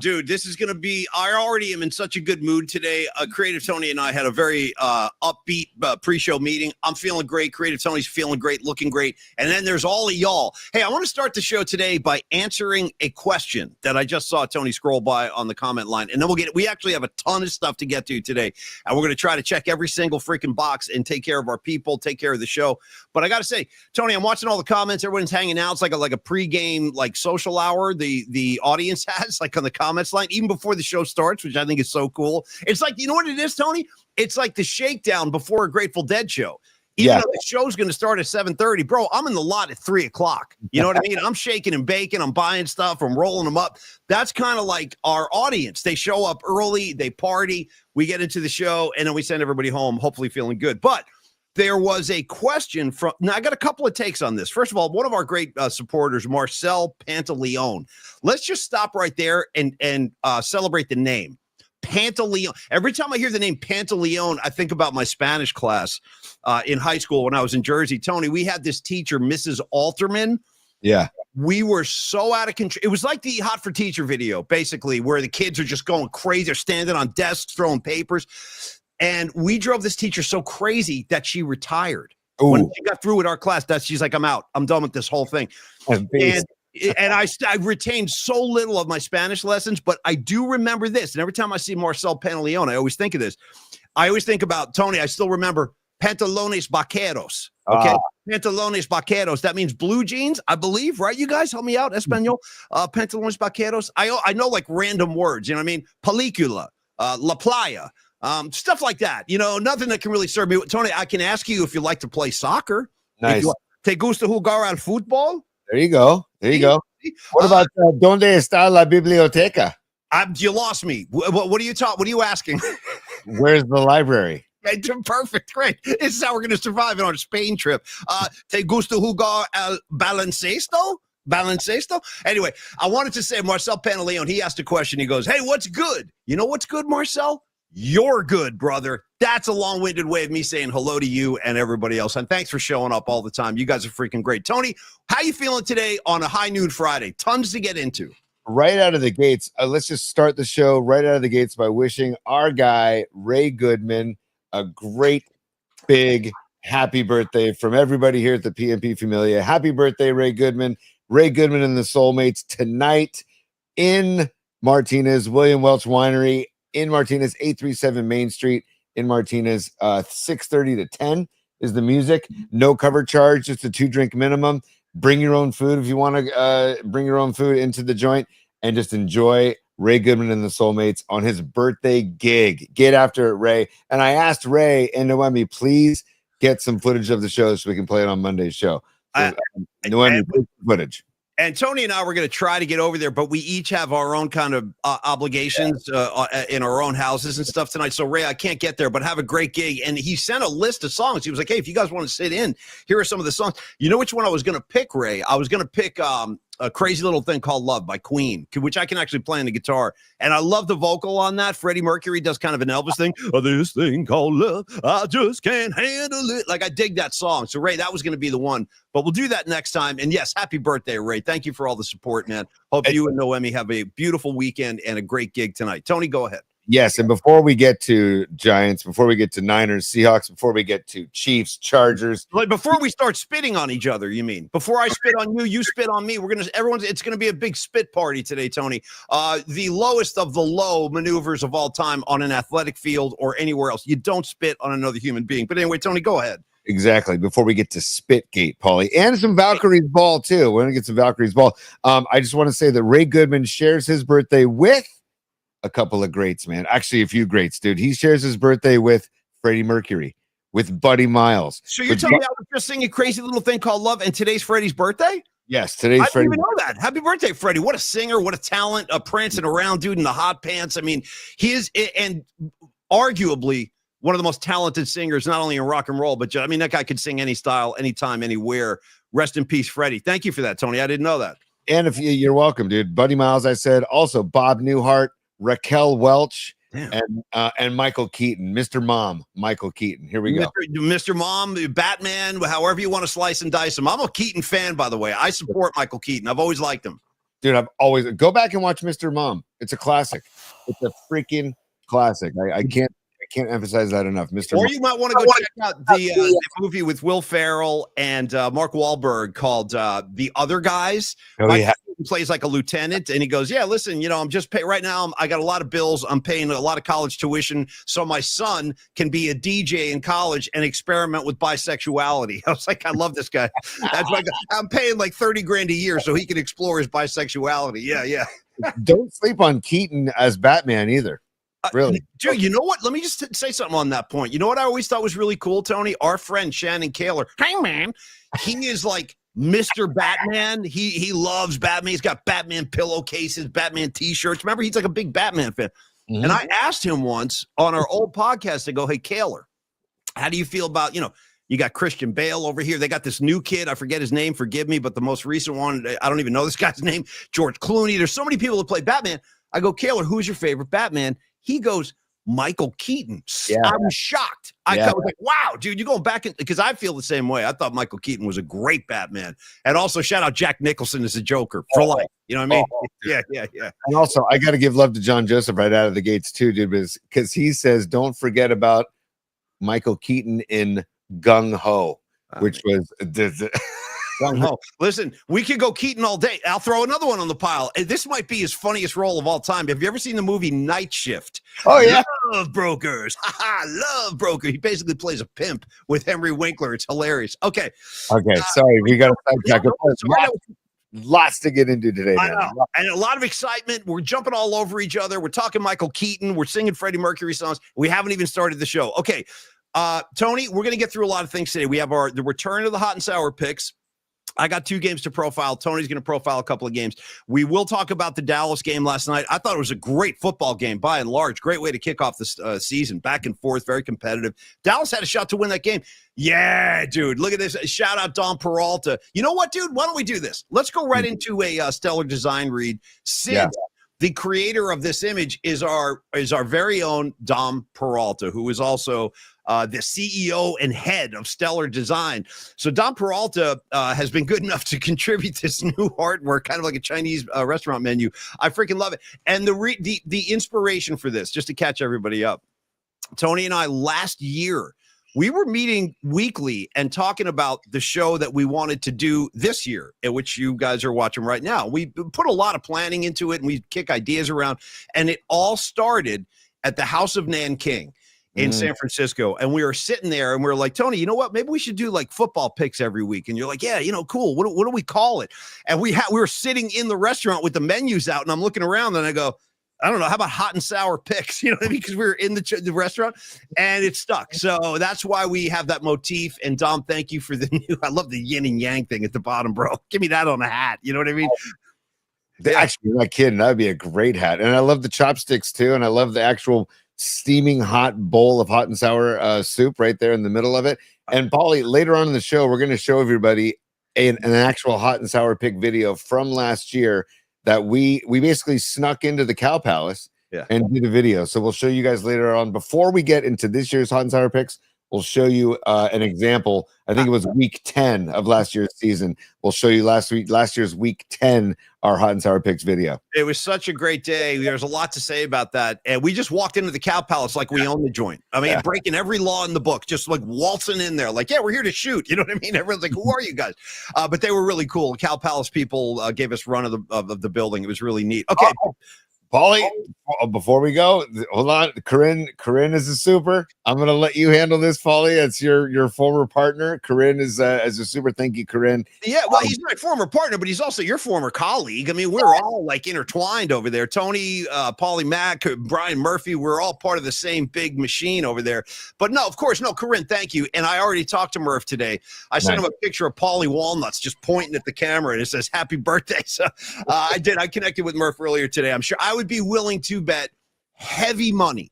dude, this is going to be, I already am in such a good mood today. Creative Tony and I had a very upbeat pre-show meeting. I'm feeling great. Creative Tony's feeling great, looking great. And then there's all of y'all. Hey, I want to start the show today by answering a question that I just saw Tony scroll by on the comment line. And then we actually have a ton of stuff to get to today. And we're going to try to check every single freaking box and take care of our people, take care of the show. But I got to say, Tony, I'm watching all the comments. Everyone's hanging out. It's like a pregame, like social hour the audience has, like on the comments line, even before the show starts, which I think is so cool. It's like, you know what it is, Tony? It's like the shakedown before a Grateful Dead show. Even though the show's going to start at 7:30, bro, I'm in the lot at 3 o'clock. You know what I mean? I'm shaking and baking. I'm buying stuff. I'm rolling them up. That's kind of like our audience. They show up early. They party. We get into the show, and then we send everybody home, hopefully feeling good. But there was a question from, now I got a couple of takes on this. First of all, one of our great supporters, Marcel Pantaleon. Let's just stop right there and celebrate the name. Pantaleon. Every time I hear the name Pantaleon, I think about my Spanish class in high school when I was in Jersey. Tony, we had this teacher, Mrs. Alterman. Yeah. We were so out of control. It was like the Hot for Teacher video, basically, where the kids are just going crazy. They're standing on desks, throwing papers. And we drove this teacher so crazy that she retired. Ooh. When she got through with our class, she's like, I'm out. I'm done with this whole thing. And I retained so little of my Spanish lessons, but I do remember this. And every time I see Marcel Pantaleon, I always think of this. I always think about, Tony, I still remember pantalones vaqueros. Okay. Pantalones vaqueros. That means blue jeans, I believe, right? You guys help me out, Espanol. Pantalones vaqueros. I know like random words, you know what I mean? Película, La Playa. Stuff like that, you know, nothing that can really serve me. Tony, I can ask you if you like to play soccer. Nice. ¿Te gusta jugar al fútbol? There you go. There you go. What about ¿Dónde está la biblioteca? You lost me. What are you talking? What are you asking? Where's the library? Perfect. Great. This is how we're going to survive on our Spain trip. ¿Te gusta jugar al baloncesto? Baloncesto? Anyway, I wanted to say Marcel Pantaleon, he asked a question. He goes, hey, what's good? You know what's good, Marcel? You're good, brother. That's a long-winded way of me saying hello to you and everybody else. And thanks for showing up all the time. You guys are freaking great. Tony, how you feeling today on a high noon Friday? Tons to get into. Right out of the gates, let's just start the show right out of the gates by wishing our guy, Ray Goodman, a great, big, happy birthday from everybody here at the PNP Familia. Happy birthday, Ray Goodman. Ray Goodman and the Soulmates tonight in Martinez, William Welch Winery, in Martinez, 837 Main Street in Martinez, 6:30 to 10 is the music. No cover charge, just a 2-drink minimum. Bring your own food if you want to bring your own food into the joint and just enjoy Ray Goodman and the Soulmates on his birthday gig. Get after it, Ray. And I asked Ray and Noemi, please get some footage of the show so we can play it on Monday's show. So, Noemi, footage. And Tony and I were going to try to get over there, but we each have our own kind of obligations in our own houses and stuff tonight. So, Ray, I can't get there, but have a great gig. And he sent a list of songs. He was like, hey, if you guys want to sit in, here are some of the songs. You know which one I was going to pick, Ray? I was going to pick A Crazy Little Thing Called Love by Queen, which I can actually play on the guitar. And I love the vocal on that. Freddie Mercury does kind of an Elvis thing. Oh, this thing called love, I just can't handle it. Like, I dig that song. So, Ray, that was going to be the one. But we'll do that next time. And, yes, happy birthday, Ray. Thank you for all the support, man. Hope you and Noemi have a beautiful weekend and a great gig tonight. Tony, go ahead. Yes, and before we get to Giants, before we get to Niners, Seahawks, before we get to Chiefs, Chargers, like before we start spitting on each other, you mean? Before I spit on you, you spit on me. It's gonna be a big spit party today, Tony. The lowest of the low maneuvers of all time on an athletic field or anywhere else. You don't spit on another human being. But anyway, Tony, go ahead. Exactly. Before we get to Spitgate, Paulie, and some Valkyrie's Ball too. We're gonna get some Valkyrie's Ball. I just want to say that Ray Goodman shares his birthday with a couple of greats, man. Actually, a few greats, dude. He shares his birthday with Freddie Mercury, with Buddy Miles. So you're telling me I was just singing a Crazy Little Thing Called Love, and today's Freddie's birthday? Yes, today's Freddie. I didn't even know that. Happy birthday, Freddie. What a singer, what a talent, prancing around, dude, in the hot pants. I mean, he is, and arguably one of the most talented singers, not only in rock and roll, but I mean, that guy could sing any style, anytime, anywhere. Rest in peace, Freddie. Thank you for that, Tony. I didn't know that. And if you're welcome, dude. Buddy Miles, I said. Also, Bob Newhart, Raquel Welch, and Michael Keaton, Mr. Mom, Michael Keaton. Here we go. Mr. Mom, Batman, however you want to slice and dice him. I'm a Keaton fan, by the way. I support Michael Keaton. I've always liked him. Dude, I've always go back and watch Mr. Mom. It's a classic. It's a freaking classic. I can't emphasize that enough. Mr. Or Mom. you might want to go check out the movie with Will Ferrell and Mark Wahlberg called The Other Guys. Oh, Mike yeah. Keaton plays like a lieutenant, and he goes, "Yeah, listen, I'm just paying right now. I got a lot of bills. I'm paying a lot of college tuition, so my son can be a DJ in college and experiment with bisexuality." I was like, "I love this guy. That's my guy. I'm paying like $30,000 a year so he can explore his bisexuality." Yeah. Don't sleep on Keaton as Batman either. Really? Dude, you know what? Let me just say something on that point. You know what I always thought was really cool, Tony? Our friend Shannon Kaler. Hey, man. He is like Mr. Batman. He loves Batman. He's got Batman pillowcases, Batman T-shirts. Remember, he's like a big Batman fan. Mm-hmm. And I asked him once on our old podcast to go, "Hey, Kaler, how do you feel about, you got Christian Bale over here. They got this new kid. I forget his name. Forgive me. But the most recent one, I don't even know this guy's name. George Clooney. There's so many people that play Batman." I go, "Kaler, who's your favorite Batman?" He goes, "Michael Keaton." Yeah. I'm shocked. I was like, "Wow, dude, you're going back in," because I feel the same way. I thought Michael Keaton was a great Batman. And also shout out Jack Nicholson as a Joker for life. You know what I mean? Yeah. And also, I got to give love to John Joseph right out of the gates too, dude, because he says, "Don't forget about Michael Keaton in Gung Ho," which was Listen, we could go Keaton all day. I'll throw another one on the pile. This might be his funniest role of all time. Have you ever seen the movie Night Shift? Oh, yeah. Love brokers. Love broker. He basically plays a pimp with Henry Winkler. It's hilarious. Okay. Sorry. We got to sidetrack. Lots to get into today, man. And a lot of excitement. We're jumping all over each other. We're talking Michael Keaton. We're singing Freddie Mercury songs. We haven't even started the show. Okay. Tony, we're going to get through a lot of things today. We have the return of the hot and sour picks. I got 2 games to profile. Tony's going to profile a couple of games. We will talk about the Dallas game last night. I thought it was a great football game by and large. Great way to kick off this season. Back and forth, very competitive. Dallas had a shot to win that game. Yeah, dude. Look at this. Shout out Don Peralta. You know what, dude? Why don't we do this? Let's go right into a stellar design read. Sid, the creator of this image, is our very own Dom Peralta, who is also the CEO and head of Stellar Design. So Don Peralta has been good enough to contribute this new artwork, kind of like a Chinese restaurant menu. I freaking love it. And the inspiration for this, just to catch everybody up, Tony and I last year, we were meeting weekly and talking about the show that we wanted to do this year, at which you guys are watching right now. We put a lot of planning into it, and we kick ideas around, and it all started at the House of Nanking in San Francisco. And we were sitting there and we were like, "Tony, you know what? Maybe we should do like football picks every week." And you're like, "Yeah, cool. What do we call it?" And we were sitting in the restaurant with the menus out, and I'm looking around and I go, "I don't know. How about hot and sour picks?" You know what I mean? Because we were in the restaurant and it stuck. So that's why we have that motif. And Dom, thank you for the new, I love the yin and yang thing at the bottom, bro. Give me that on a hat. You know what I mean? Actually, you're not kidding. That'd be a great hat. And I love the chopsticks too. And I love the actual steaming hot bowl of hot and sour soup right there in the middle of it. And Paulie, later on in the show, we're going to show everybody an actual hot and sour pick video from last year that we basically snuck into the Cow Palace and did a video. So we'll show you guys later on. Before we get into this year's hot and sour picks, we'll show you an example. I think it was week 10 of last year's season. We'll show you last year's week 10, our hot and sour picks video. It was such a great day. There's a lot to say about that. And we just walked into the Cow Palace like we own the joint. I mean, breaking every law in the book, just like waltzing in there. Like, yeah, we're here to shoot. You know what I mean? Everyone's like, "Who are you guys?" But they were really cool. Cow Palace people gave us run of the building. It was really neat. Okay. Paulie, before we go, hold on. Corinne is a super. I'm going to let you handle this, Paulie. It's your former partner. Corinne is as a super. Thank you, Corinne. Yeah, well, he's my former partner, but he's also your former colleague. I mean, we're all like intertwined over there. Tony, Paulie Mack, Brian Murphy, we're all part of the same big machine over there. But no, of course, no, Corinne, thank you. And I already talked to Murph today. I sent him a picture of Paulie Walnuts just pointing at the camera, and it says, "Happy birthday." So I did. I connected with Murph earlier today. I'm sure I would be willing to bet heavy money.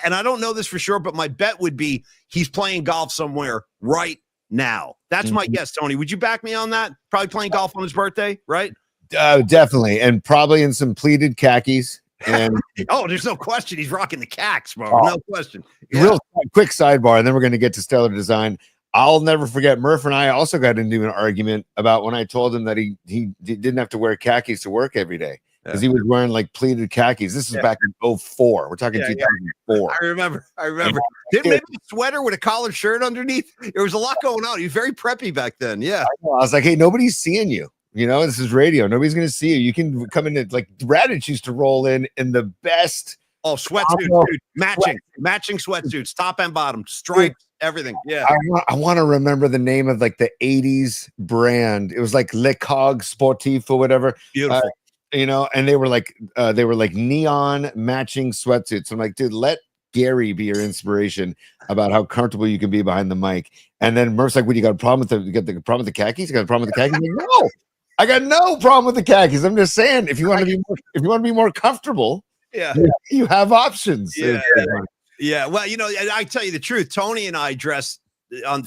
And I don't know this for sure, but my bet would be he's playing golf somewhere right now. That's my guess, Tony. Would you back me on that? Probably playing golf on his birthday, right? Definitely. And probably in some pleated khakis. And oh, there's no question. He's rocking the cacks, bro. No question. Real quick sidebar, and then we're going to get to Stellar Design. I'll never forget. Murph and I also got into an argument about when I told him that he didn't have to wear khakis to work every day because he was wearing like pleated khakis. This is back in 04. We're talking 2004. I remember. Didn't maybe a sweater with a collared shirt underneath? There was a lot going on. He was very preppy back then. Yeah. I was like, hey, nobody's seeing you. You know, this is radio. Nobody's going to see you. You can come in like Radich used to roll in the best. Oh, sweatsuits, dude. Matching sweatsuits, top and bottom, stripes, everything. Yeah. I want to remember the name of like the 80s brand. It was like Le Cog Sportif or whatever. Beautiful. You know, and they were like neon matching sweatsuits. I'm like, dude, let Gary be your inspiration about how comfortable you can be behind the mic. And then Murph's like, what, you got a problem with the problem with the khakis? You got a problem with the khakis? Like, no, I got no problem with the khakis. I'm just saying, if you want to be more comfortable, you have options. Yeah. Well, you know, I tell you the truth. Tony and I dress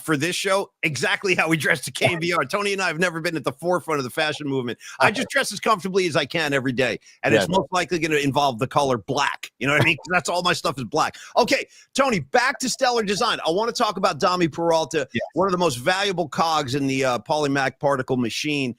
for this show exactly how we dressed to KVR. Tony and I have never been at the forefront of the fashion movement. I just dress as comfortably as I can every day, and it's most likely going to involve the color black. You know what I mean? That's all my stuff is black. Okay, Tony, back to Stellar Design. I want to talk about Dami Peralta, one of the most valuable cogs in the Polymac particle machine.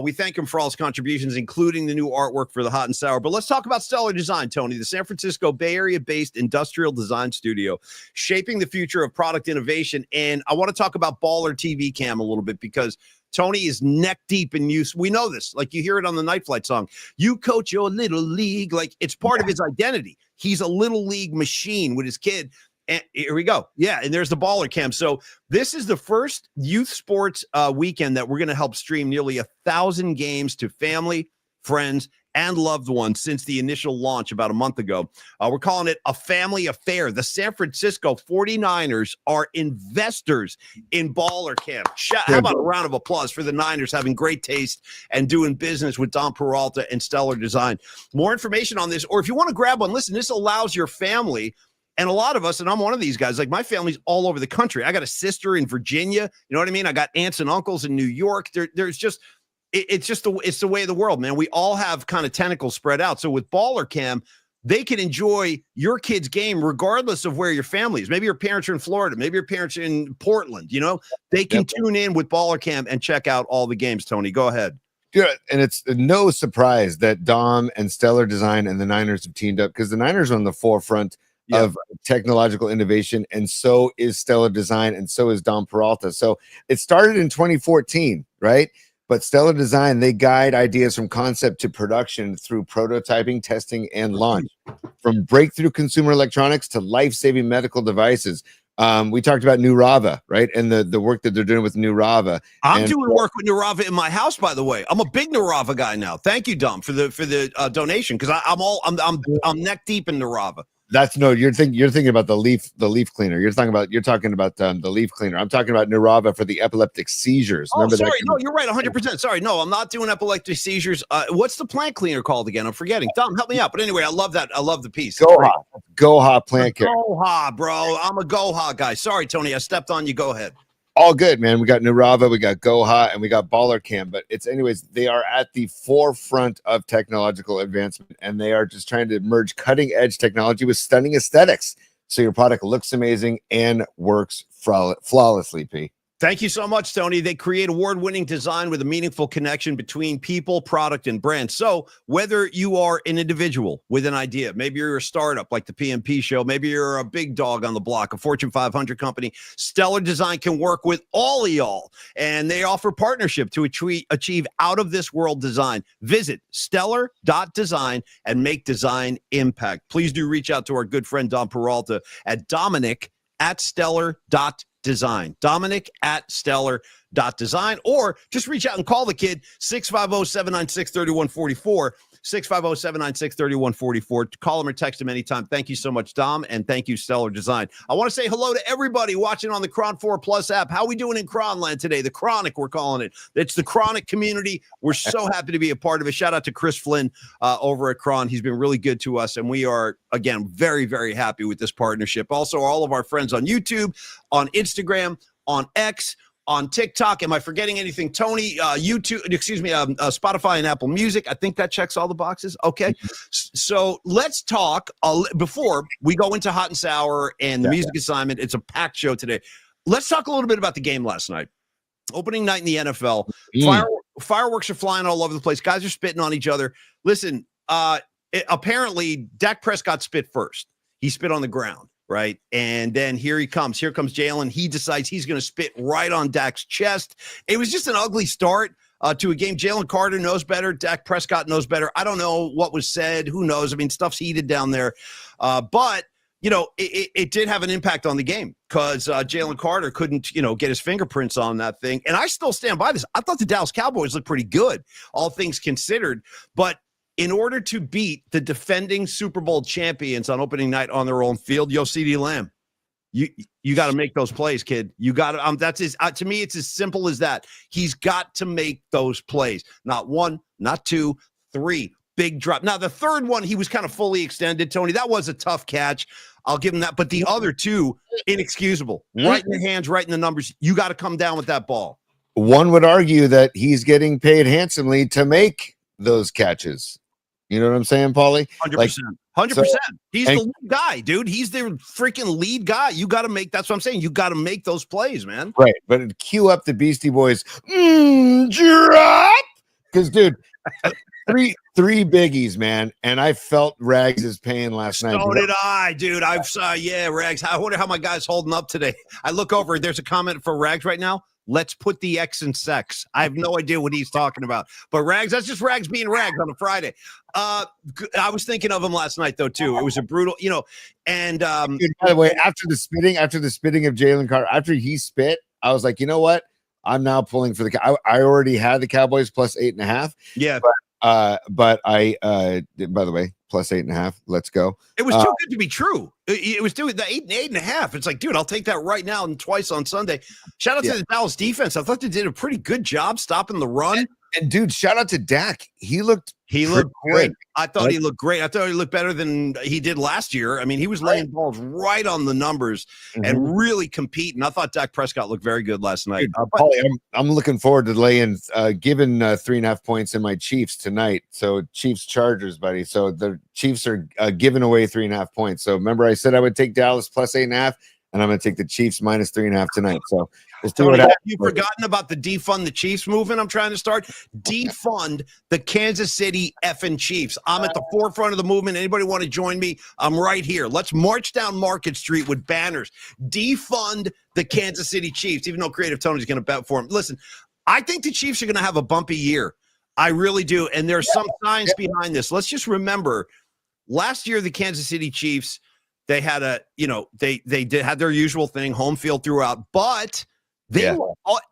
We thank him for all his contributions, including the new artwork for the Hot and Sour. But let's talk about Stellar Design, Tony, the San Francisco Bay Area-based industrial design studio, shaping the future of product innovation. And I want to talk about Baller TV Cam a little bit because Tony is neck deep in use. We know this. Like you hear it on the Night Flight song. You coach your little league. Like it's part of his identity. He's a little league machine with his kid. And here we go. Yeah, and there's the Baller Cam. So this is the first youth sports weekend that we're going to help stream nearly 1,000 games to family, friends, and loved ones since the initial launch about a month ago. We're calling it a family affair. The San Francisco 49ers are investors in Baller Cam. How about a round of applause for the Niners having great taste and doing business with Don Peralta and Stellar Design. More information on this, or if you want to grab one, listen, this allows your family. And a lot of us, and I'm one of these guys, like my family's all over the country. I got a sister in Virginia. You know what I mean? I got aunts and uncles in New York. There's just, it's the way of the world, man. We all have kind of tentacles spread out. So with Baller Cam, they can enjoy your kid's game regardless of where your family is. Maybe your parents are in Florida. Maybe your parents are in Portland. You know, they can tune in with Baller Cam and check out all the games, Tony. Go ahead. Yeah, and it's no surprise that Dom and Stellar Design and the Niners have teamed up because the Niners are on the forefront of technological innovation, and so is Stellar Design, and so is Don Peralta. So it started in 2014, right? But Stellar Design, they guide ideas from concept to production through prototyping, testing, and launch. From breakthrough consumer electronics to life-saving medical devices. We talked about New Rava, right? And the work that they're doing with New Rava. I'm doing work with New Rava in my house, by the way. I'm a big New Rava guy now. Thank you, Dom, for the donation, because I'm neck deep in New Rava. That's you're thinking about the leaf cleaner. You're talking about the leaf cleaner. I'm talking about Nurava for the epileptic seizures. Oh, sorry. No, you're right. 100%. Sorry. No, I'm not doing epileptic seizures. What's the plant cleaner called again? I'm forgetting. Dom, help me out. But anyway, I love that. I love the piece. Goha plant care. Goha, bro. I'm a Goha guy. Sorry, Tony. I stepped on you. Go ahead. All good, man. We got Nurava, we got Goha, and we got Baller Cam. But they are at the forefront of technological advancement, and they are just trying to merge cutting edge technology with stunning aesthetics. So your product looks amazing and works flawlessly, P. Thank you so much, Tony. They create award-winning design with a meaningful connection between people, product, and brand. So whether you are an individual with an idea, maybe you're a startup like the PMP show, maybe you're a big dog on the block, a Fortune 500 company, Stellar Design can work with all of y'all. And they offer partnership to achieve out-of-this-world design. Visit stellar.design and make design impact. Please do reach out to our good friend Don Peralta at Dominic@stellar.design. Dominic@stellar.design, or just reach out and call the kid 650-796-3144. 650-796-3144. Call him or text him anytime. Thank you so much, Dom, and thank you, Stellar Design. I want to say hello to everybody watching on the Cron 4 Plus app. How are we doing in Cronland today? The Chronic, we're calling it. It's the Chronic community. We're so happy to be a part of it. Shout out to Chris Flynn over at Cron. He's been really good to us, and we are, again, very, very happy with this partnership. Also, all of our friends on YouTube, on Instagram, on X, on TikTok. Am I forgetting anything? Tony, Spotify and Apple Music. I think that checks all the boxes. Okay. So let's talk before we go into Hot and Sour and the music assignment. It's a packed show today. let's talk a little bit about the game last night. Opening night in the NFL. Fireworks are flying all over the place. Guys are spitting on each other. Listen, apparently Dak Prescott spit first. He spit on the ground, right? And then here he comes. Here comes Jalen. He decides he's going to spit right on Dak's chest. It was just an ugly start to a game. Jalen Carter knows better. Dak Prescott knows better. I don't know what was said. Who knows? I mean, stuff's heated down there. But it did have an impact on the game because Jalen Carter couldn't, get his fingerprints on that thing. And I still stand by this. I thought the Dallas Cowboys looked pretty good, all things considered. But in order to beat the defending Super Bowl champions on opening night on their own field, CeeDee Lamb, you got to make those plays, kid. You got to. That's to me, it's as simple as that. He's got to make those plays. Not one, not two, three. Big drop. Now, the third one, he was kind of fully extended, Tony. That was a tough catch. I'll give him that. But the other two, inexcusable. Right in the hands, right in the numbers. You got to come down with that ball. One would argue that he's getting paid handsomely to make those catches. You know what I'm saying, Paulie? 100%. 100%. He's the lead guy, dude. He's the freaking lead guy. You got to make, that's what I'm saying. You got to make those plays, man. Right. But cue up the Beastie Boys. Drop. Because, dude, three biggies, man. And I felt Rags' pain last night. So did I, dude. Rags. I wonder how my guy's holding up today. I look over. There's a comment for Rags right now. Let's put the X in sex. I have no idea what he's talking about. But Rags, that's just Rags being Rags on a Friday. I was thinking of him last night, though, too. It was a brutal, and dude, by the way, after the spitting of Jalen Carter, after he spit, I was like, you know what? I'm now pulling for I already had the Cowboys plus 8.5. Yeah. But I by the way, plus 8.5. Let's go. It was too good to be true. It was doing the 8.5. It's like, dude, I'll take that right now and twice on Sunday. Shout out to the Dallas defense. I thought they did a pretty good job stopping the run. And dude, shout out to Dak. He looked great. I thought he looked great. I thought he looked better than he did last year. I mean, he was laying balls right on the numbers and really competing. I thought Dak Prescott looked very good last night. Paulie, I'm looking forward to laying giving 3.5 points in my Chiefs tonight. So Chiefs Chargers, buddy. So the Chiefs are giving away 3.5 points. So remember, I said I would take Dallas plus 8.5, and I'm going to take the Chiefs minus 3.5 tonight. So Tony, have you forgotten about the defund the Chiefs movement I'm trying to start? Defund the Kansas City effing Chiefs. I'm at the forefront of the movement. Anybody want to join me? I'm right here. Let's march down Market Street with banners. Defund the Kansas City Chiefs, even though Creative Tony's going to bet for him. Listen, I think the Chiefs are going to have a bumpy year. I really do. And there's some science behind this. Let's just remember, last year, the Kansas City Chiefs, they had had their usual thing, home field throughout, but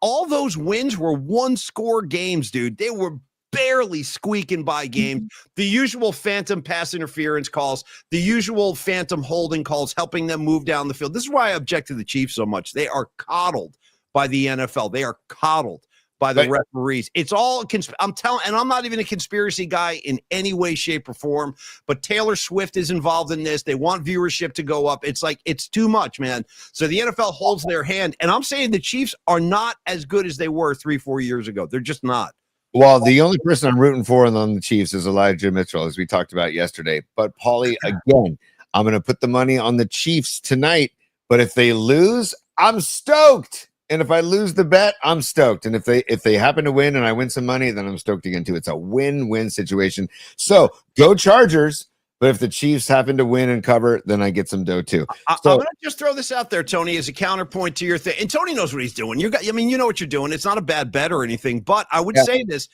all those wins were one-score games, dude. They were barely squeaking by games. The usual phantom pass interference calls, the usual phantom holding calls, helping them move down the field. This is why I object to the Chiefs so much. They are coddled by the NFL. They are coddled by the referees. It's all I'm telling, and I'm not even a conspiracy guy in any way, shape, or form, but Taylor Swift is involved in this. They want viewership to go up. It's like, it's too much, man. So the NFL holds their hand, and I'm saying the Chiefs are not as good as they were 3-4 years ago. They're just not. Well, the only person I'm rooting for on the Chiefs is Elijah Mitchell, as we talked about yesterday. But Paulie, again, I'm going to put the money on the Chiefs tonight, but if they lose, I'm stoked. And if I lose the bet, I'm stoked. And if they happen to win and I win some money, then I'm stoked again too. It's a win-win situation. So go Chargers. But if the Chiefs happen to win and cover, then I get some dough too. I'm going to just throw this out there, Tony, as a counterpoint to your thing. And Tony knows what he's doing. You know what you're doing. It's not a bad bet or anything. But I would say this: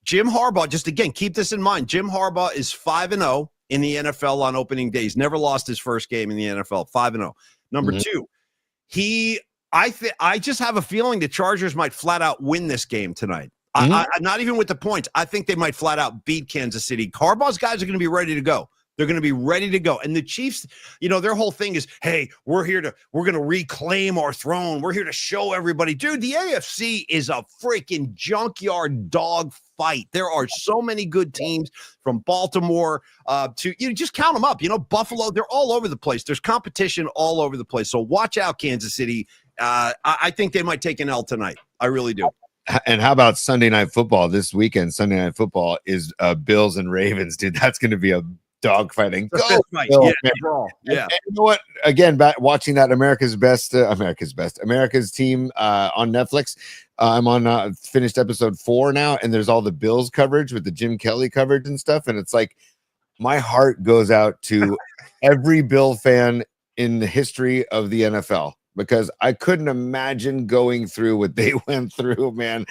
Jim Harbaugh. Just again, keep this in mind. Jim Harbaugh is 5-0 in the NFL on opening days. Never lost his first game in the NFL. 5-0. Number two, I just have a feeling the Chargers might flat out win this game tonight. I'm not even with the points. I think they might flat out beat Kansas City. Harbaugh's guys are going to be ready to go. They're going to be ready to go. And the Chiefs, their whole thing is, hey, we're going to reclaim our throne. We're here to show everybody. Dude, the AFC is a freaking junkyard dog fight. There are so many good teams from Baltimore to, just count them up. Buffalo, they're all over the place. There's competition all over the place. So watch out, Kansas City. I think they might take an L tonight. I really do. And how about Sunday Night Football this weekend? Sunday Night Football is Bills and Ravens, dude. That's going to be a dogfighting. The Go, fist fight. Bill, Yeah, man. brawl. Yeah. And you know what? Again, watching that America's team on Netflix. I'm on finished episode 4 now, and there's all the Bills coverage with the Jim Kelly coverage and stuff. And it's like my heart goes out to every Bill fan in the history of the NFL, because I couldn't imagine going through what they went through, man.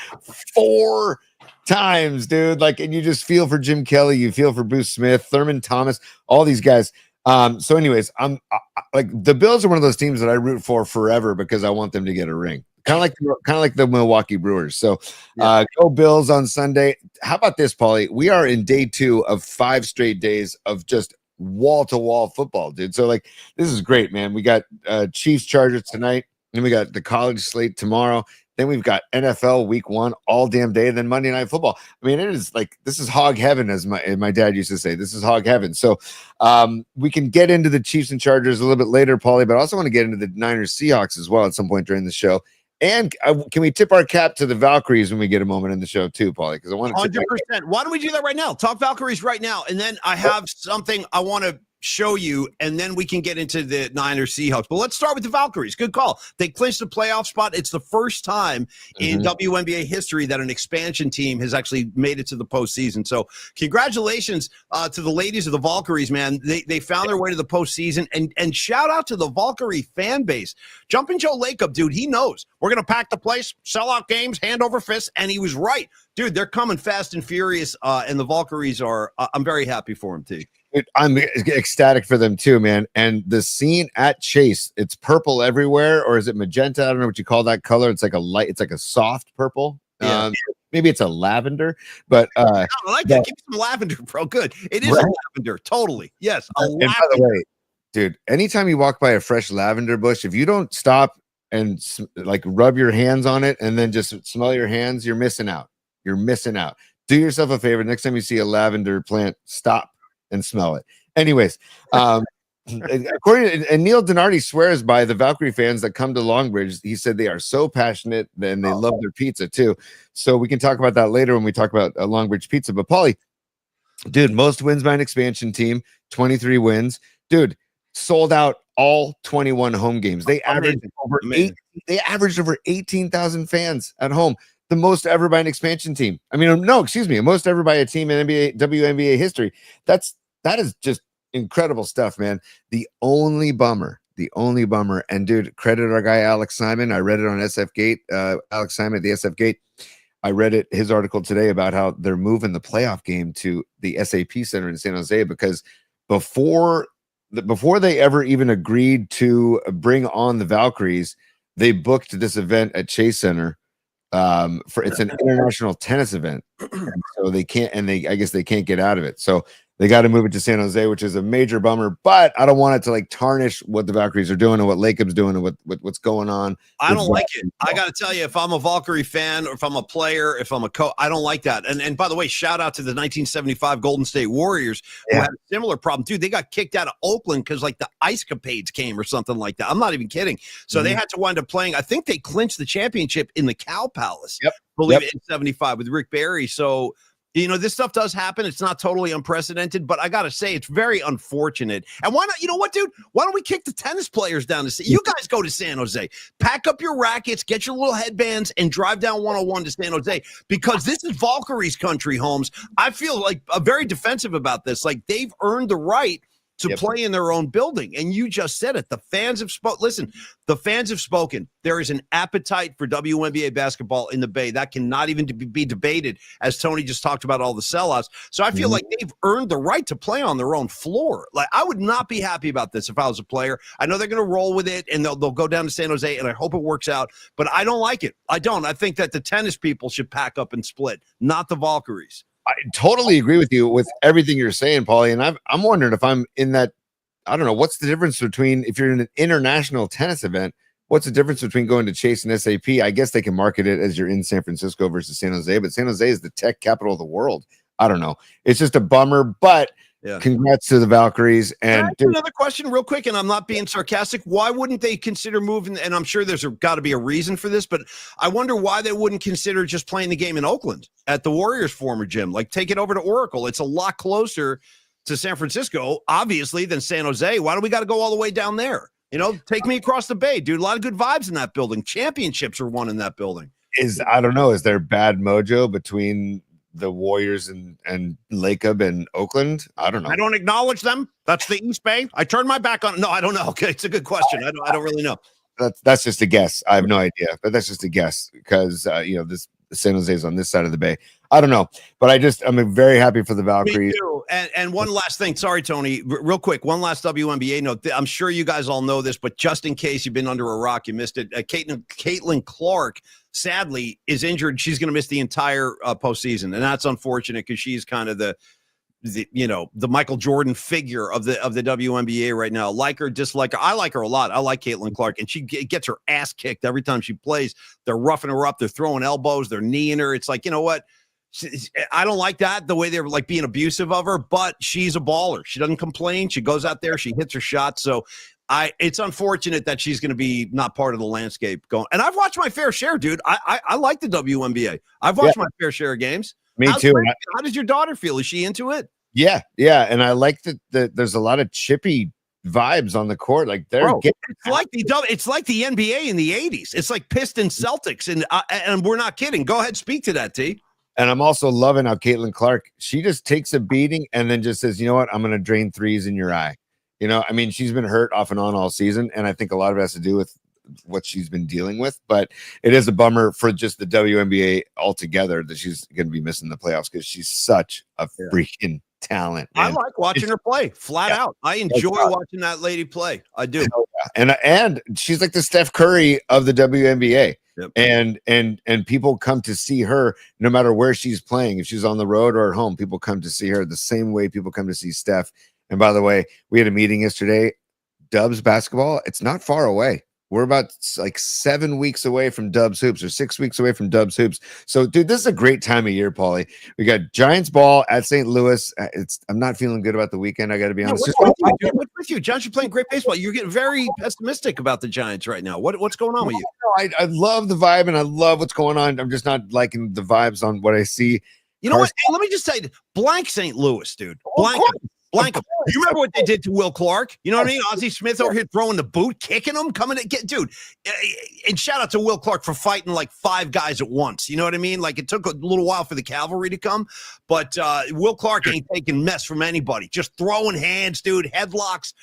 4 times, dude. Like, and you just feel for Jim Kelly, you feel for Bruce Smith, Thurman Thomas, all these guys. So anyways, I'm like, the Bills are one of those teams that I root for forever because I want them to get a ring. Kind of like the Milwaukee Brewers. So go Bills on Sunday. How about this, Paulie? We are in day 2 of 5 straight days of just wall-to-wall football, dude. So like, this is great, man. We got Chiefs Chargers tonight, and we got the college slate tomorrow. Then we've got NFL week 1 all damn day, and then Monday Night Football. I mean, it is like, this is hog heaven, as my dad used to say. This is hog heaven. So we can get into the Chiefs and Chargers a little bit later, Paulie, but I also want to get into the Niners Seahawks as well at some point during the show. And can we tip our cap to the Valkyries when we get a moment in the show too, Paulie? Because I want to 100%. Why don't we do that right now? Talk Valkyries right now, and then I have something I want to show you, and then we can get into the Niners Seahawks. But let's start with the Valkyries. Good call. They clinched the playoff spot. It's the first time in WNBA history that an expansion team has actually made it to the postseason. So congratulations to the ladies of the Valkyries, man. They found their way to the postseason, and shout out to the Valkyrie fan base. Jumping Joe Lacob, dude, he knows. We're going to pack the place, sell out games, hand over fist, and he was right. Dude, they're coming fast and furious, and the Valkyries are I'm very happy for them, too. I'm ecstatic for them too, man. And the scene at Chase, it's purple everywhere, or is it magenta? I don't know what you call that color. It's like it's like a soft purple. Yeah. Maybe it's a lavender, but I like that. Give me some lavender, bro. Good. It is a lavender, totally. Yes. And by the way, dude, anytime you walk by a fresh lavender bush, if you don't stop and like rub your hands on it and then just smell your hands, you're missing out. You're missing out. Do yourself a favor. Next time you see a lavender plant, stop and smell it. Anyways, according to, and Neil Donardi swears by the Valkyrie fans that come to Longbridge. He said they are so passionate and they love their pizza too. So we can talk about that later when we talk about Longbridge pizza. But Paulie, dude, most wins by an expansion team, 23 wins. Dude, sold out all 21 home games. They averaged over 18,000 fans at home. The most ever by an expansion team. I mean, no, excuse me, most ever by a team in WNBA history. That is just incredible stuff, man. The only bummer, and dude, credit our guy Alex Simon. I read it on SFgate. Alex Simon at the SFgate. I read his article today about how they're moving the playoff game to the SAP Center in San Jose, because before they ever even agreed to bring on the Valkyries, they booked this event at Chase Center. It's an international tennis event, and so I guess they can't get out of it. So they got to move it to San Jose, which is a major bummer. But I don't want it to like tarnish what the Valkyries are doing and what Lacob's doing and what's going on. I don't like it. I got to tell you, if I'm a Valkyrie fan or if I'm a player, if I'm a coach, I don't like that. And by the way, shout out to the 1975 Golden State Warriors who had a similar problem. Dude, they got kicked out of Oakland because like the Ice Capades came or something like that. I'm not even kidding. So they had to wind up playing. I think they clinched the championship in the Cow Palace. Believe it, in 75 with Rick Barry. So you know, this stuff does happen. It's not totally unprecedented, but I got to say, it's very unfortunate. And why not? You know what, dude? Why don't we kick the tennis players down to San? You guys go to San Jose, pack up your rackets, get your little headbands, and drive down 101 to San Jose, because this is Valkyrie's country, Holmes. I feel like very defensive about this. Like, they've earned the right to play in their own building. And you just said it. The fans have spoken. Listen, the fans have spoken. There is an appetite for WNBA basketball in the Bay. That cannot even be debated, as Tony just talked about all the sellouts. So I feel like they've earned the right to play on their own floor. Like, I would not be happy about this if I was a player. I know they're going to roll with it, and they'll go down to San Jose, and I hope it works out. But I don't like it. I don't. I think that the tennis people should pack up and split, not the Valkyries. I totally agree with you with everything you're saying, Paulie. And I'm wondering if I'm in that. I don't know. What's the difference between, if you're in an international tennis event, what's the difference between going to Chase and SAP? I guess they can market it as you're in San Francisco versus San Jose, but San Jose is the tech capital of the world. I don't know. It's just a bummer, but congrats to the Valkyries. And another question real quick, and I'm not being sarcastic. Why wouldn't they consider moving? And I'm sure there's got to be a reason for this, but I wonder why they wouldn't consider just playing the game in Oakland at the Warriors' former gym. Like, take it over to Oracle. It's a lot closer to San Francisco, obviously, than San Jose. Why do we got to go all the way down there? Take me across the bay, dude. A lot of good vibes in that building. Championships are won in that building. I don't know. Is there bad mojo between the Warriors and Lacob and Oakland? I don't know. I don't acknowledge them. That's the East Bay. I turned my back on. No, I don't know. Okay, it's a good question. I don't really know. That's just a guess. I have no idea, but that's just a guess because this San Jose is on this side of the bay. I don't know, but I'm very happy for the Valkyries. Me too. And one last thing. Sorry, Tony, real quick. One last WNBA note. I'm sure you guys all know this, but just in case you've been under a rock, you missed it. Caitlin Clark, sadly, is injured. She's going to miss the entire postseason, and that's unfortunate because she's kind of the Michael Jordan figure of the WNBA right now. Like her, dislike her. I like her a lot. I like Caitlin Clark, and she gets her ass kicked every time she plays. They're roughing her up. They're throwing elbows. They're kneeing her. It's like, you know what? I don't like that, the way they're like being abusive of her, but she's a baller. She doesn't complain. She goes out there. She hits her shots. So it's unfortunate that she's going to be not part of the landscape going. And I've watched my fair share, dude. I like the WNBA. I've watched my fair share of games. Me too. How does your daughter feel? Is she into it? Yeah. And I like that there's a lot of chippy vibes on the court. Like it's like the NBA in the 80s. It's like Pistons Celtics, and we're not kidding. Go ahead, speak to that, T. And I'm also loving how Caitlin Clark, she just takes a beating and then just says, you know what, I'm going to drain threes in your eye. She's been hurt off and on all season, and I think a lot of it has to do with what she's been dealing with. But it is a bummer for just the WNBA altogether that she's going to be missing the playoffs because she's such a freaking talent. Man. I like watching her play flat out. I enjoy watching that lady play. I do. And she's like the Steph Curry of the WNBA. Yep. And people come to see her no matter where she's playing. If she's on the road or at home, people come to see her the same way people come to see Steph. And by the way, we had a meeting yesterday. Dubs basketball, it's not far away. We're about like 7 weeks away from Dubs hoops, or 6 weeks away from Dubs hoops. So, dude, this is a great time of year, Paulie. We got Giants ball at St. Louis. I'm not feeling good about the weekend. I got to be honest. What's with you? Giants are playing great baseball. You're getting very pessimistic about the Giants right now. What's going on with you? I love the vibe and I love what's going on. I'm just not liking the vibes on what I see. You know what? Hey, let me just say, blank St. Louis, dude. Blank them. You remember what they did to Will Clark? You know what I mean? Ozzie Smith over here throwing the boot, kicking him, coming to get, dude. And shout out to Will Clark for fighting like 5 guys at once. You know what I mean? Like, it took a little while for the cavalry to come, but Will Clark ain't taking mess from anybody. Just throwing hands, dude, headlocks.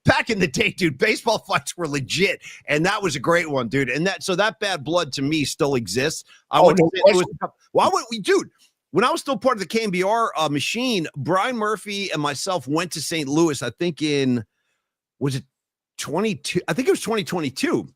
Back in the day, dude, baseball fights were legit, and that was a great one, dude. And that bad blood to me still exists. Why would we, dude? When I was still part of the KNBR machine, Brian Murphy and myself went to St. Louis, I think was it 22? I think it was 2022.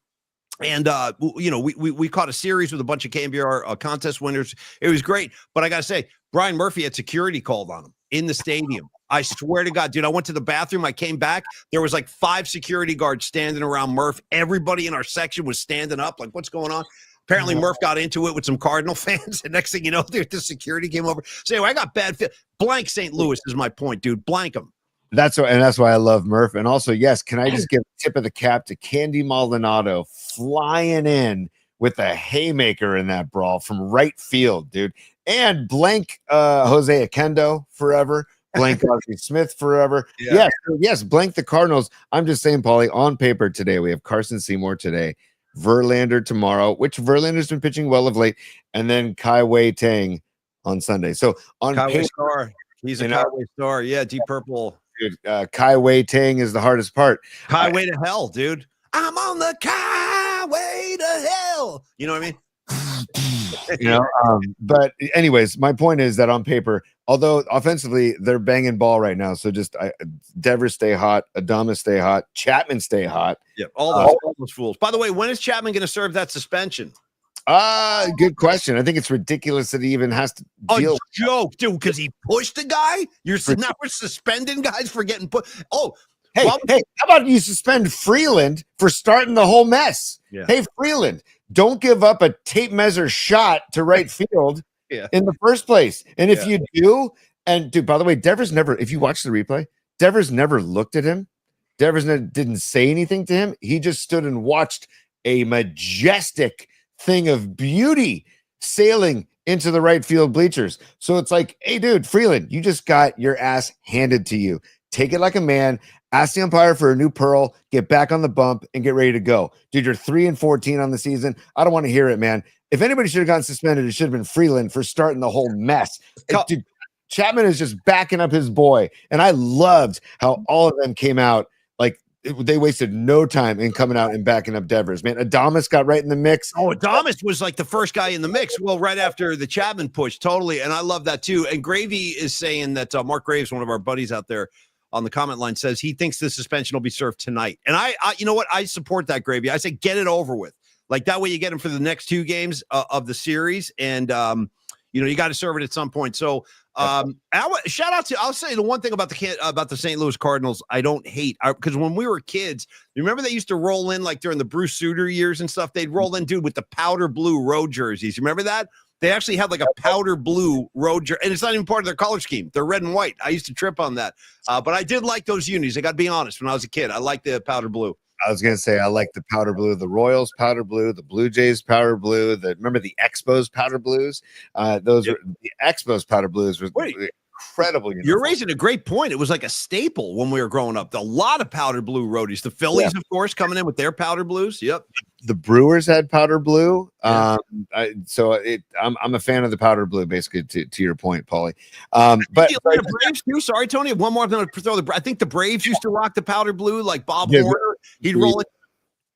And, we caught a series with a bunch of KNBR contest winners. It was great. But I got to say, Brian Murphy had security called on him in the stadium. I swear to God, dude, I went to the bathroom. I came back. There was like 5 security guards standing around Murph. Everybody in our section was standing up. Like, what's going on? Apparently, Murph got into it with some Cardinal fans. And next thing you know, the security came over. So anyway, I got bad fit. Blank St. Louis is my point, dude. Blank them. That's why I love Murph. And also, yes, can I just give a tip of the cap to Candy Maldonado flying in with a haymaker in that brawl from right field, dude. And blank Jose Akendo forever. Blank Ozzie Smith forever. Yeah. Yes, blank the Cardinals. I'm just saying, Paulie, on paper today, we have Carson Seymour today, Verlander tomorrow, which Verlander's been pitching well of late, and then Kai Wei Tang on Sunday. So on paper, star. He's a Kai Wei star. Yeah, Deep Purple. Dude, Kai Wei Tang is the hardest part. Kai Wei to hell, dude. I'm on the Kai Wei to hell. You know what I mean? But anyways, my point is that on paper, although offensively they're banging ball right now, so just Devers stay hot, Adames stay hot, Chapman stay hot. Yeah, all those fools. By the way, when is Chapman going to serve that suspension? Good question. I think it's ridiculous that he even has to deal. Joke, dude, because he pushed a guy. Now we're suspending guys for getting put. Oh, hey, how about you suspend Freeland for starting the whole mess? Yeah. Hey, Freeland, don't give up a tape measure shot to right field in the first place. And if you do, and dude, by the way, Devers never, if you watch the replay, Devers never looked at him. Devers didn't say anything to him. He just stood and watched a majestic thing of beauty sailing into the right field bleachers. So it's like, hey, dude, Freeland, you just got your ass handed to you. Take it like a man. Ask the umpire for a new pearl, get back on the bump, and get ready to go. Dude, you're 3-14 on the season. I don't want to hear it, man. If anybody should have gotten suspended, it should have been Freeland for starting the whole mess. Dude, Chapman is just backing up his boy. And I loved how all of them came out. Like, they wasted no time in coming out and backing up Devers, man. Adames got right in the mix. Oh, Adames was like the first guy in the mix. Well, right after the Chapman push, totally. And I love that too. And Gravy is saying that Mark Graves, one of our buddies out there on the comment line, says he thinks the suspension will be served tonight. And I you know what? I support that, Gravy. I say get it over with. Like that way you get him for the next 2 games of the series. And, you got to serve it at some point. So shout out to, I'll say the one thing about the St. Louis Cardinals I don't hate, because when we were kids, remember they used to roll in like during the Bruce Sutter years and stuff, they'd roll in, dude, with the powder blue road jerseys. Remember that? They actually had like a powder blue road jersey, and it's not even part of their color scheme. They're red and white. I used to trip on that. But I did like those unis. I got to be honest. When I was a kid, I liked the powder blue. I was going to say, I like the powder blue, the Royals powder blue, the Blue Jays powder blue, remember the Expos powder blues? Those were the Expos powder blues was incredible. You're raising a great point. It was like a staple when we were growing up. A lot of powder blue roadies. The Phillies, of course, coming in with their powder blues. Yep. The Brewers had powder blue. I'm a fan of the powder blue, basically, to your point, Paulie. But the Braves too. Sorry, Tony. One more thing to throw I think the Braves used to rock the powder blue, like Bob Horner. He'd roll it.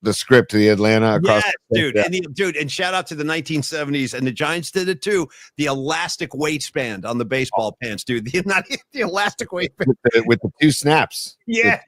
The script to the Atlanta across dude. And shout out to the 1970s, and the Giants did it too. The elastic waistband on the baseball pants, dude. The elastic waistband with the 2 snaps. Yeah.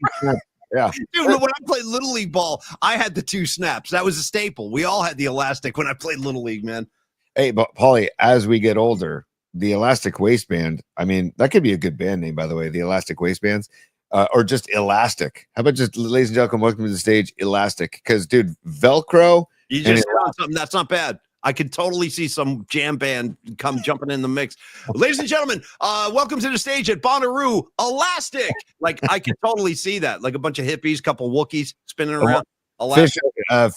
Yeah, dude. When I played Little League ball, I had the 2 snaps. That was a staple. We all had the elastic when I played Little League, man. Hey, but Paulie, as we get older, the elastic waistband. I mean, that could be a good band name, by the way. The elastic waistbands, or just elastic. How about just, ladies and gentlemen, welcome to the stage, elastic? Because, dude, Velcro. You just said something that's not bad. I could totally see some jam band come jumping in the mix. Ladies and gentlemen, welcome to the stage at Bonnaroo, Elastic. Like, I could totally see that. Like a bunch of hippies, couple Wookiees spinning around.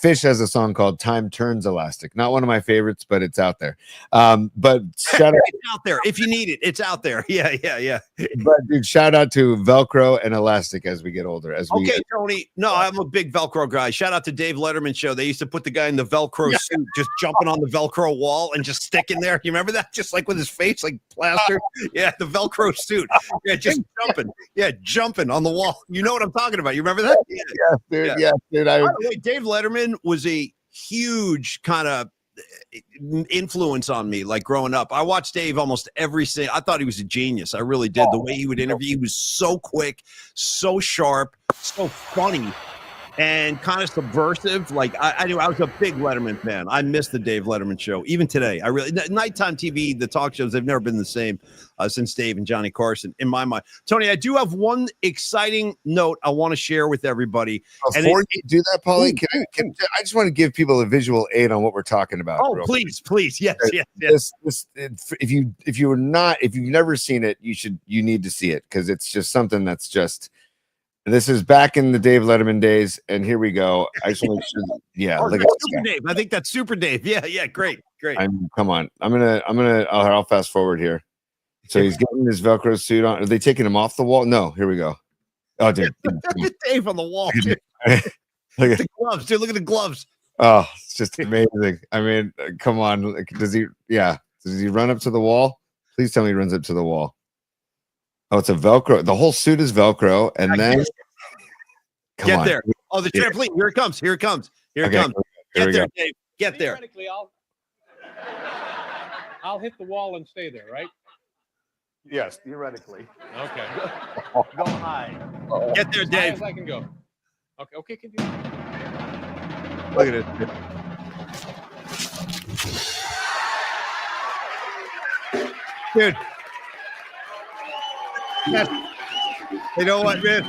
Fish has a song called Time Turns Elastic. Not one of my favorites, but it's out there. But shout out, it's out there. If you need it, it's out there. Yeah. But dude, shout out to Velcro and Elastic as we get older. Tony. No, I'm a big Velcro guy. Shout out to Dave Letterman show. They used to put the guy in the Velcro suit, just jumping on the Velcro wall and just sticking there. You remember that? Just like with his face like plastered. Yeah, the Velcro suit. Yeah, just jumping. Yeah, jumping on the wall. You know what I'm talking about. You remember that? Yeah, dude. Dave Letterman was a huge kind of influence on me, like growing up. I watched Dave almost every single. I thought he was a genius. I really did. The way he would interview, he was so quick, so sharp, so funny, and kind of subversive. Like I knew I was a big Letterman fan. I miss the Dave Letterman show even today. I really nighttime TV, the talk shows, they've never been the same since Dave and Johnny Carson. In my mind, Tony, I do have one exciting note I want to share with everybody. Before you do that, Paulie, I just want to give people a visual aid on what we're talking about. Oh, please, yes. If you've never seen it, you need to see it, because it's just something that's just. This is back in the Dave Letterman days, and here we go. I just want to make sure. Look at Super Dave. I think that's Super Dave. Yeah, great. Come on. I'll fast forward here. So he's getting his Velcro suit on. Are they taking him off the wall? No, here we go. Oh, dude. Dave on the wall. Dude. Look at the gloves, dude. Look at the gloves. Oh, it's just amazing. I mean, come on. Does he run up to the wall? Please tell me he runs up to the wall. Oh, it's a Velcro. The whole suit is Velcro, and then get there. Oh, the trampoline. Here it comes. Here it comes. Get there, Dave. Get there. Theoretically, I'll hit the wall and stay there, right? Yes, theoretically. Okay. Go high. Get there, As high Dave. as I can go. Okay, continue. Look at it. Dude. You know what, man?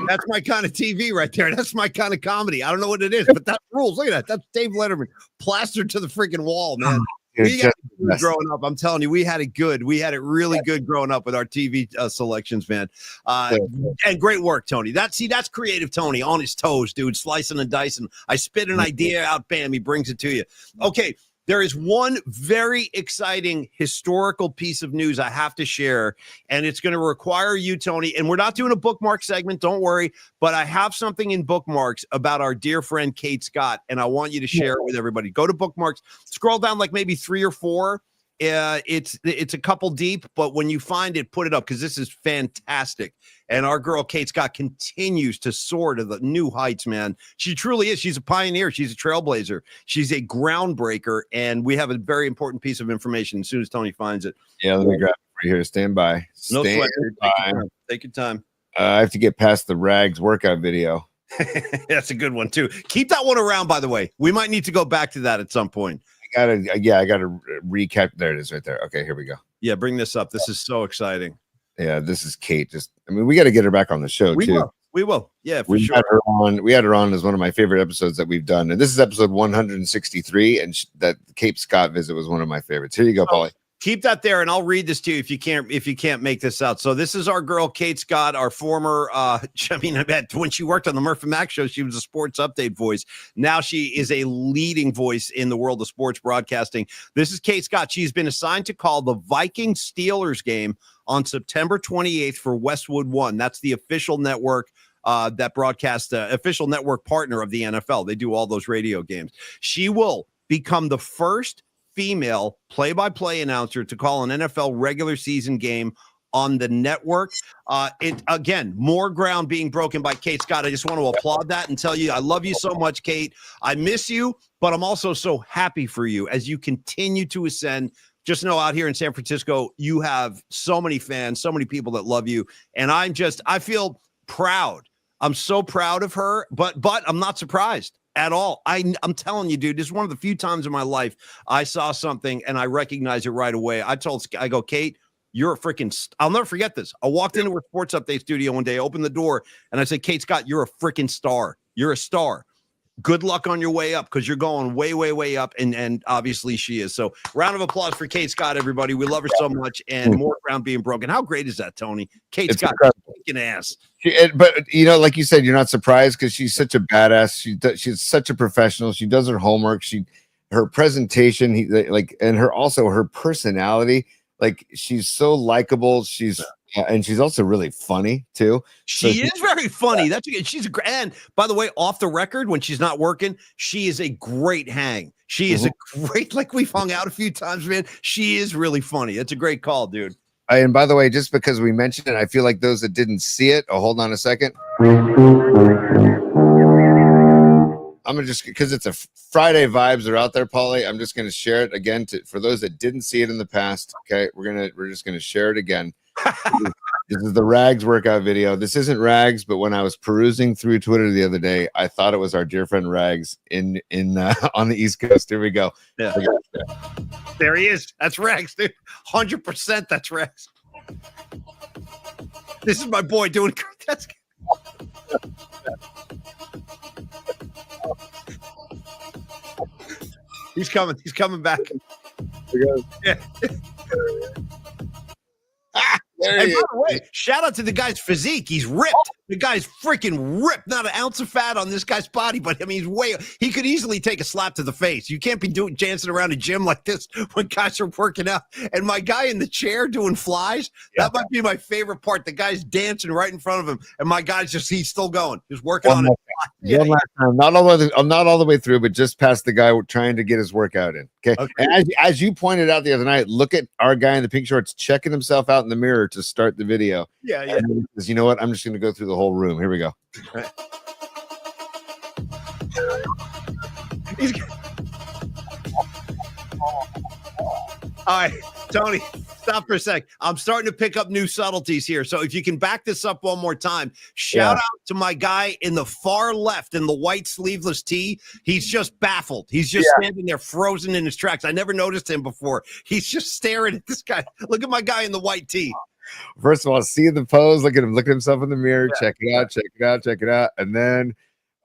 That's my kind of TV right there. That's my kind of comedy. I don't know what it is, but that rules. Look at that. That's Dave Letterman plastered to the freaking wall, man. We had it good growing up. I'm telling you, we had it good. We had it really good growing up with our TV selections, man. And great work, Tony. That's creative Tony on his toes, dude, slicing and dicing. I spit an idea out, bam, he brings it to you. Okay, There is one very exciting historical piece of news I have to share, and it's going to require you, Tony. And we're not doing a bookmark segment, don't worry, but I have something in bookmarks about our dear friend Kate Scott, and I want you to share it with everybody. Go to bookmarks, scroll down like maybe 3 or 4. It's a couple deep, but when you find it, put it up because this is fantastic. And our girl Kate Scott continues to soar to the new heights, man. She truly is. She's a pioneer. She's a trailblazer. She's a groundbreaker, and we have a very important piece of information as soon as Tony finds it. Yeah, let me grab it right here. Stand by. No Stand sweat. by. Take your time. I have to get past the rags workout video. That's a good one too. Keep that one around, by the way. We might need to go back to that at some point. I gotta recap. There it is right there. Okay, here we go. Yeah, bring this up. This is so exciting. Yeah, this is Kate. We got to get her back on the show too. We will. Yeah, for sure. We had her on as one of my favorite episodes that we've done, and this is episode 163. And that Cape Scott visit was one of my favorites. Here you go, Paulie. Keep that there, and I'll read this to you if you can't make this out. So this is our girl Kate Scott, our former. When she worked on the Murph and Mac show, she was a sports update voice. Now she is a leading voice in the world of sports broadcasting. This is Kate Scott. She's been assigned to call the Vikings Steelers game on September 28th for Westwood 1. That's the official network that broadcasts, official network partner of the NFL. They do all those radio games. She will become the first female play-by-play announcer to call an NFL regular season game on the network. Again, more ground being broken by Kate Scott. I just want to applaud that and tell you I love you so much, Kate. I miss you, but I'm also so happy for you as you continue to ascend. Just know out here in San Francisco, you have so many fans, so many people that love you. And I feel proud. I'm so proud of her, but I'm not surprised at all. I'm telling you, dude, this is one of the few times in my life I saw something and I recognized it right away. I go, Kate, you're a freaking, I'll never forget this. I walked into her sports update studio one day, opened the door, and I said, Kate Scott, you're a freaking star. You're a star. Good luck on your way up because you're going way, way, way up. And obviously she is. So round of applause for Kate Scott, everybody. We love her so much, and more ground being broken. How great is that, Tony? Kate Scott, kicking ass. But like you said, you're not surprised because she's such a badass. She's such a professional. She does her homework. Her presentation, and her personality. Like, she's so likable. And she's also really funny too. She is very funny. She's and by the way, off the record, when she's not working, she is a great hang. She is a great, like, we've hung out a few times, man. She is really funny. It's a great call, dude. And by the way, just because we mentioned it, I feel like those that didn't see it. Oh, hold on a second. I'm gonna just, because it's a Friday, vibes are out there, Paulie. I'm just gonna share it again for those that didn't see it in the past. Okay, we're just gonna share it again. This is the Rags workout video. This isn't Rags, but when I was perusing through Twitter the other day, I thought it was our dear friend Rags in on the East Coast. Here we go. Yeah. There he is. That's Rags, dude. 100%. That's Rags. This is my boy doing great. That's He's coming. He's coming back. Yeah. And by the way, shout out to the guy's physique. He's ripped. The guy's freaking ripped. Not an ounce of fat on this guy's body, but I mean, he could easily take a slap to the face. You can't be dancing around a gym like this when guys are working out. And my guy in the chair doing flies, that might be my favorite part. The guy's dancing right in front of him, and my guy's he's still going. He's working on it. One last time. Not all the way through, but just past the guy trying to get his workout in. Okay. And as you pointed out the other night, look at our guy in the pink shorts checking himself out in the mirror to start the video. Yeah. And he says, you know what? I'm just going to go through the whole room. Here we go. All right, Tony, stop for a sec. I'm starting to pick up new subtleties here. So if you can back this up one more time, shout out to my guy in the far left in the white sleeveless tee. He's just baffled. He's just standing there frozen in his tracks. I never noticed him before. He's just staring at this guy. Look at my guy in the white tee. First of all, see the pose. Look at him. Look at himself in the mirror. Check it out. Check it out. Check it out. And then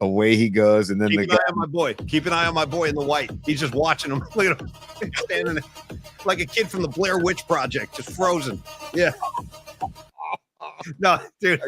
away he goes. And then keep an eye on my boy. Keep an eye on my boy in the white. He's just watching him. Look at him standing there like a kid from the Blair Witch Project, just frozen. Yeah. No, dude.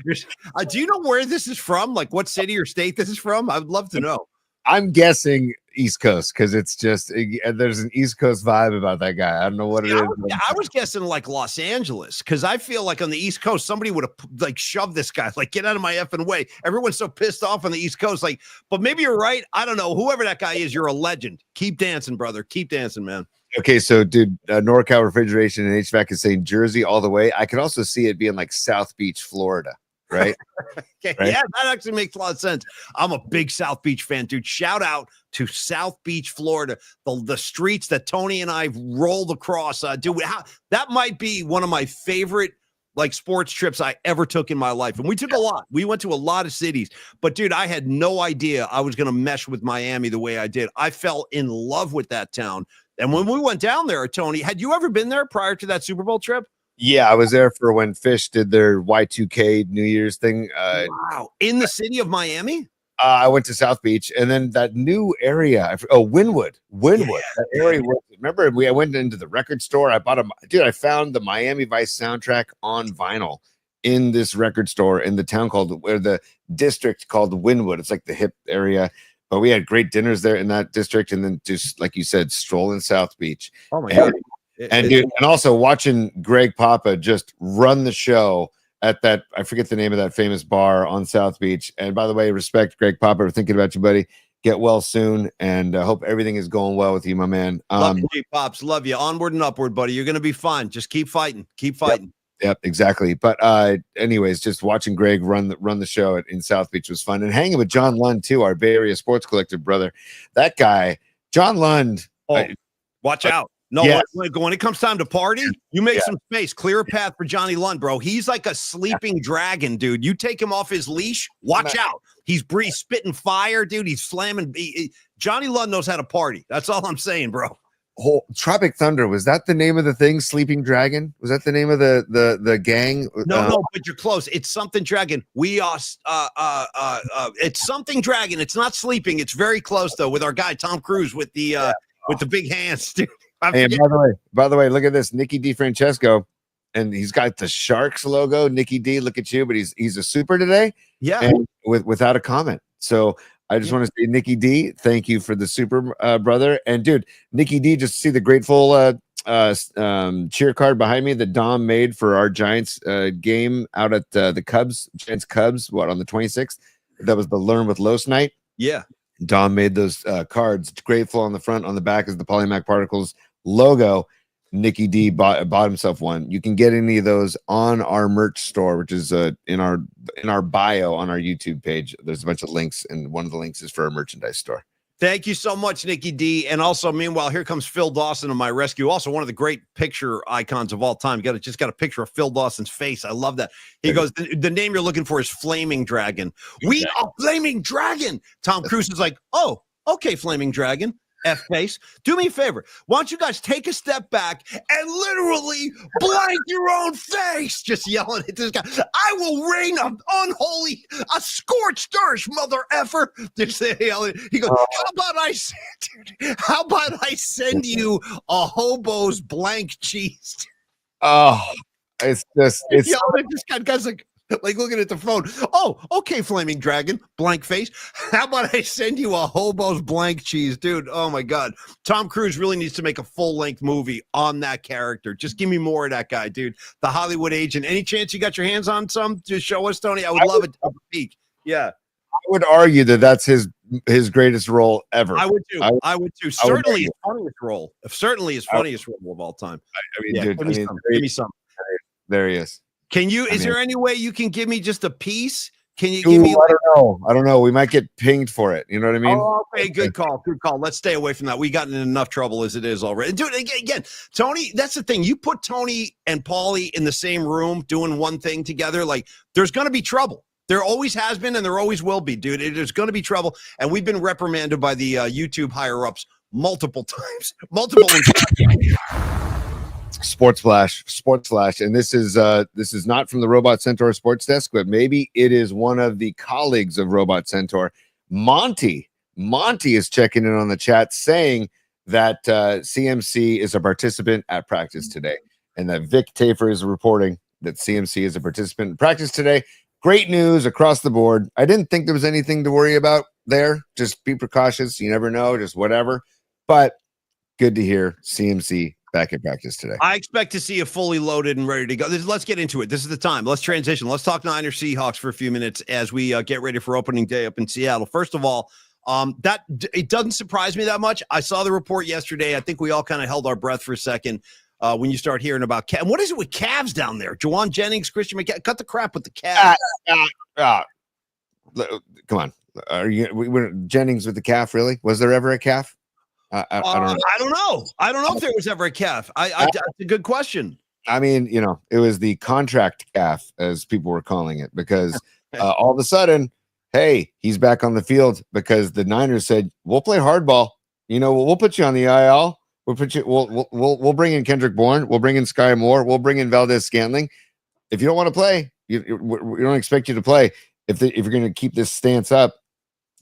Do you know where this is from? Like what city or state this is from? I would love to know. I'm guessing East Coast because it's just there's an East Coast vibe about that guy. I don't know what it is. I was guessing like Los Angeles because I feel like on the East Coast somebody would have like shoved this guy, like get out of my effing way. Everyone's so pissed off on the East Coast, like. But maybe you're right. I don't know. Whoever that guy is, you're a legend. Keep dancing, brother. Keep dancing, man. Okay, so dude, NorCal Refrigeration and HVAC is saying Jersey all the way. I could also see it being like South Beach, Florida, right? Okay, right? yeah, that actually makes a lot of sense. I'm a big South Beach fan, dude. Shout out to South Beach, Florida, the streets that Tony and I rolled across. Dude, that might be one of my favorite like sports trips I ever took in my life. And we took a lot. We went to a lot of cities. But dude, I had no idea I was going to mesh with Miami the way I did. I fell in love with that town. And when we went down there, Tony, had you ever been there prior to that Super Bowl trip? Yeah, I was there for when Fish did their Y2K New Year's thing. Wow. In the city of Miami? I went to South Beach, and then that new area. Wynwood. Yeah. That area. Remember, I went into the record store. I bought I found the Miami Vice soundtrack on vinyl in this record store in the town the district called Wynwood. It's like the hip area. But we had great dinners there in that district, and then just like you said, stroll in South Beach. Oh my God! And also watching Greg Papa just run the show at that, I forget the name of that famous bar on South Beach. And by the way, respect Greg Papa. We're thinking about you, buddy. Get well soon, and hope everything is going well with you, my man. Love you, G-Pops. Love you. Onward and upward, buddy. You're gonna be fine. Just keep fighting. Keep fighting. Yep, exactly. But anyways, just watching Greg run the show in South Beach was fun, and hanging with John Lund too, our Bay Area Sports Collective brother. That guy, John Lund. Watch out! No, yes. when it comes time to party, you make some space, clear a path for Johnny Lund, bro. He's like a sleeping dragon, dude. You take him off his leash, watch out. He's spitting fire, dude. He's slamming. Johnny Lund knows how to party. That's all I'm saying, bro. Tropic Thunder, was that the name of the thing? Sleeping Dragon, was that the name of the gang? No, but you're close. It's something dragon. It's something dragon. It's not sleeping. It's very close though. With our guy Tom Cruise with the big hands, dude. Hey, by the way, look at this, Nicky DiFrancesco, and he's got the Sharks logo. Nicky D, look at you, but he's a super today. Yeah, and without a comment. So I just want to say, Nicky D, thank you for the super, brother. And dude, Nicky D, just see the grateful cheer card behind me that Dom made for our Giants game out at the Giants Cubs, on the 26th. That was the Learn with Los night. Yeah. Dom made those cards. Grateful on the front, on the back is the Polymac Particles logo. Nicky D bought himself one. You can get any of those on our merch store, which is in our bio on our YouTube page. There's a bunch of links, and one of the links is for our merchandise store. Thank you so much, Nicky D. And also, meanwhile, here comes Phil Dawson to my rescue. Also, one of the great picture icons of all time. Just got a picture of Phil Dawson's face. I love that. He goes, the name you're looking for is Flaming Dragon. We are Flaming Dragon. Tom Cruise is like, oh, okay, Flaming Dragon. F-face. Do me a favor. Why don't you guys take a step back and literally blank your own face? Just yelling at this guy. I will rain a scorched earth, mother effer. Just yelling. He goes, how about I send you a hobo's blank cheese? Oh, it's yelling at this guy's like looking at the phone. Oh, okay, Flaming Dragon, blank face. How about I send you a hobo's blank cheese, dude? Oh my God, Tom Cruise really needs to make a full-length movie on that character. Just give me more of that guy, dude. The Hollywood agent. Any chance you got your hands on some to show us, Tony? I would love it to peek. Yeah, I would argue that that's his greatest role ever. I would too. I would too. Certainly his funniest role. Certainly his funniest role of all time. I mean, dude, give me some. There he is. Is there any way you can give me just a piece? Can you give me? I don't know. We might get pinged for it. You know what I mean? Oh, okay, good call. Good call. Let's stay away from that. We gotten in enough trouble as it is already. Dude, again, Tony, that's the thing. You put Tony and Paulie in the same room doing one thing together, like there's going to be trouble. There always has been, and there always will be, dude. There's going to be trouble, and we've been reprimanded by the YouTube higher ups multiple times, Sports Flash, and this is not from the Robot Centaur Sports Desk, but maybe it is one of the colleagues of Robot Centaur. Monty is checking in on the chat saying that CMC is a participant at practice today, and that Vic Tafer is reporting that CMC is a participant in practice today. Great news across the board. I didn't think there was anything to worry about there. Just be precautious. You never know, just whatever. But good to hear CMC back in practice today. I expect to see it fully loaded and ready to go. Let's get into it. This is the time. Let's transition. Let's talk Niners Seahawks for a few minutes as we get ready for opening day up in Seattle. First of all, that it doesn't surprise me that much. I saw the report yesterday. I think we all kind of held our breath for a second when you start hearing about what is it with calves down there? Juwan Jennings, Christian McCaffrey, cut the crap with the calves. Come on, are you Jennings with the calf? Really? Was there ever a calf? I don't know. I don't know. I don't know if there was ever a calf. That's a good question. I mean, it was the contract calf, as people were calling it, because all of a sudden, hey, he's back on the field because the Niners said, "We'll play hardball. We'll put you on the IL. We'll put you. We'll bring in Kendrick Bourne. We'll bring in Sky Moore. We'll bring in Valdez Scantling. If you don't want to play, we don't expect you to play. If you're going to keep this stance up,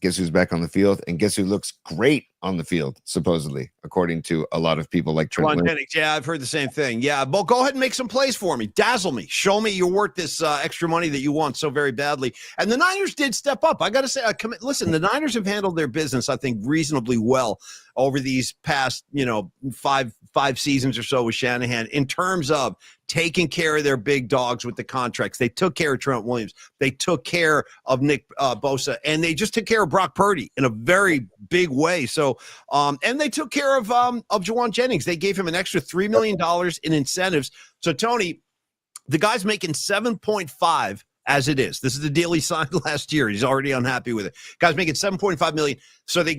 guess who's back on the field, and guess who looks great on the field, supposedly, according to a lot of people like Trent Jennings. Yeah, I've heard the same thing. Yeah, but go ahead and make some plays for me. Dazzle me. Show me you're worth this extra money that you want so very badly. And the Niners did step up. I got to say, listen, the Niners have handled their business, I think, reasonably well over these past, five seasons or so with Shanahan in terms of taking care of their big dogs with the contracts. They took care of Trent Williams. They took care of Nick Bosa, and they just took care of Brock Purdy in a very big way. So, and they took care of Juwan Jennings. They gave him an extra $3 million in incentives. So, Tony, the guy's making 7.5 as it is. This is the deal he signed last year. He's already unhappy with it. Guy's making 7.5 million. So they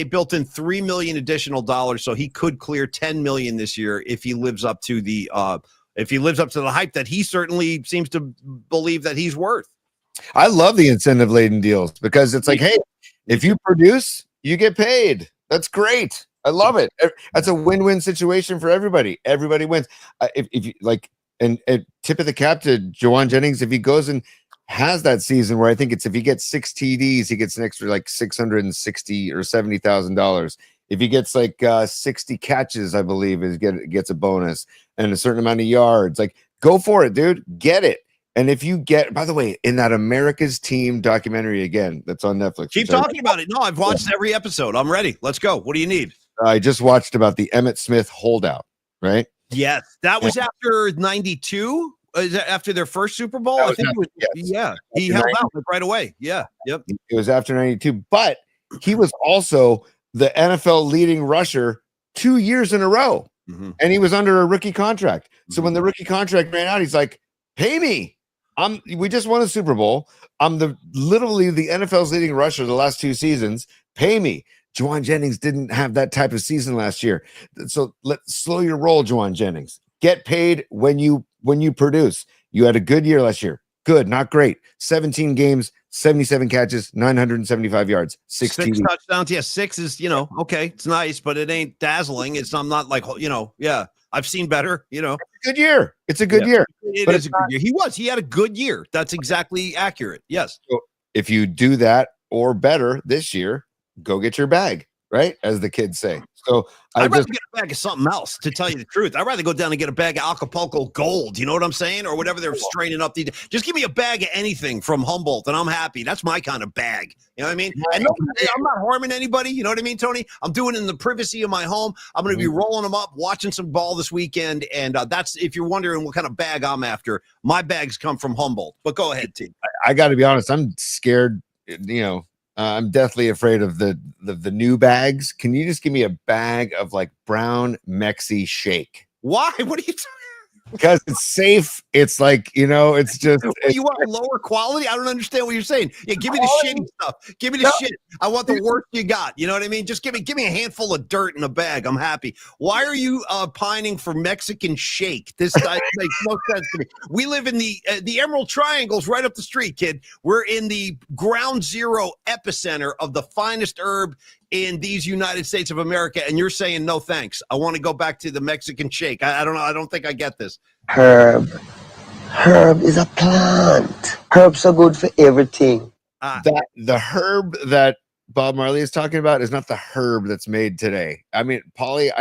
built in $3 million additional dollars. So he could clear 10 million this year if he lives up to the hype that he certainly seems to believe that he's worth. I love the incentive laden deals because it's like, hey, if you produce, you get paid. That's great. I love it. That's a win-win situation for everybody. Everybody wins. If you like, and tip of the cap to Juwan Jennings, if he goes and has that season where I think it's if he gets 6 TDs, he gets an extra like $660,000 or $70,000. If he gets like 60 catches, I believe gets a bonus and a certain amount of yards. Like, go for it, dude. Get it. And if you get, by the way, in that America's Team documentary again, that's on Netflix. Keep talking about it. No, I've watched every episode. I'm ready. Let's go. What do you need? I just watched about the Emmitt Smith holdout, right? Yes. That was after 92. After their first Super Bowl? I think he held out right away. Yeah. Yep. It was after 92, but he was also the NFL leading rusher 2 years in a row. Mm-hmm. And he was under a rookie contract. So when the rookie contract ran out, he's like, pay me. We just won a Super Bowl. I'm literally the NFL's leading rusher the last 2 seasons. Pay me. Juwan Jennings didn't have that type of season last year. So let's slow your roll, Juwan Jennings. Get paid when you produce. You had a good year last year. Good, not great. 17 games, 77 catches, 975 yards, 6 touchdowns. Yeah, 6 is, okay, it's nice, but it ain't dazzling. I'm not like, I've seen better, It's a good year. It's a good year. It is a good year. He had a good year. That's exactly accurate. Yes. So if you do that or better this year, go get your bag, right? As the kids say. So I'd rather get a bag of something else, to tell you the truth. I'd rather go down and get a bag of Acapulco Gold. You know what I'm saying? Or whatever they're straining up. Just give me a bag of anything from Humboldt, and I'm happy. That's my kind of bag. You know what I mean? And I'm not harming anybody. You know what I mean, Tony? I'm doing it in the privacy of my home. I'm going to be rolling them up, watching some ball this weekend. And that's, if you're wondering what kind of bag I'm after, my bags come from Humboldt. But go ahead, T. I got to be honest. I'm scared, I'm deathly afraid of the new bags. Can you just give me a bag of like brown Mexi shake? Why? What are you talking? Because it's safe. It's like, it's just. You want lower quality? I don't understand what you're saying. Yeah, give me the shitty stuff. Give me the shit. I want the worst you got. You know what I mean? Just give me a handful of dirt in a bag. I'm happy. Why are you pining for Mexican shake? This makes no sense to me. We live in the Emerald Triangle's right up the street, kid. We're in the ground zero epicenter of the finest herb in these United States of America, and you're saying no thanks. I want to go back to the Mexican shake. I don't know. I don't think I get this. Herb is a plant. Herbs are good for everything. The herb that Bob Marley is talking about is not the herb that's made today. I mean, Paulie,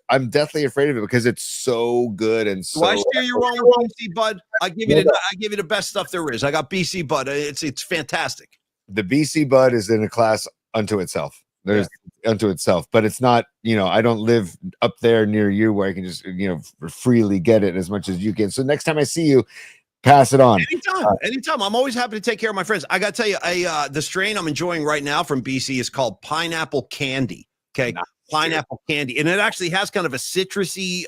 I'm deathly afraid of it because it's so good and so. Do I steer you wrong with BC Bud? I give you the best stuff there is. I got BC Bud. It's fantastic. The BC Bud is in a class unto itself. There's unto itself, but it's not, I don't live up there near you where I can just, freely get it as much as you can. So next time I see you, pass it on. Anytime. I'm always happy to take care of my friends. I got to tell you, the strain I'm enjoying right now from BC is called Pineapple Candy. Okay. Pineapple Candy. And it actually has kind of a citrusy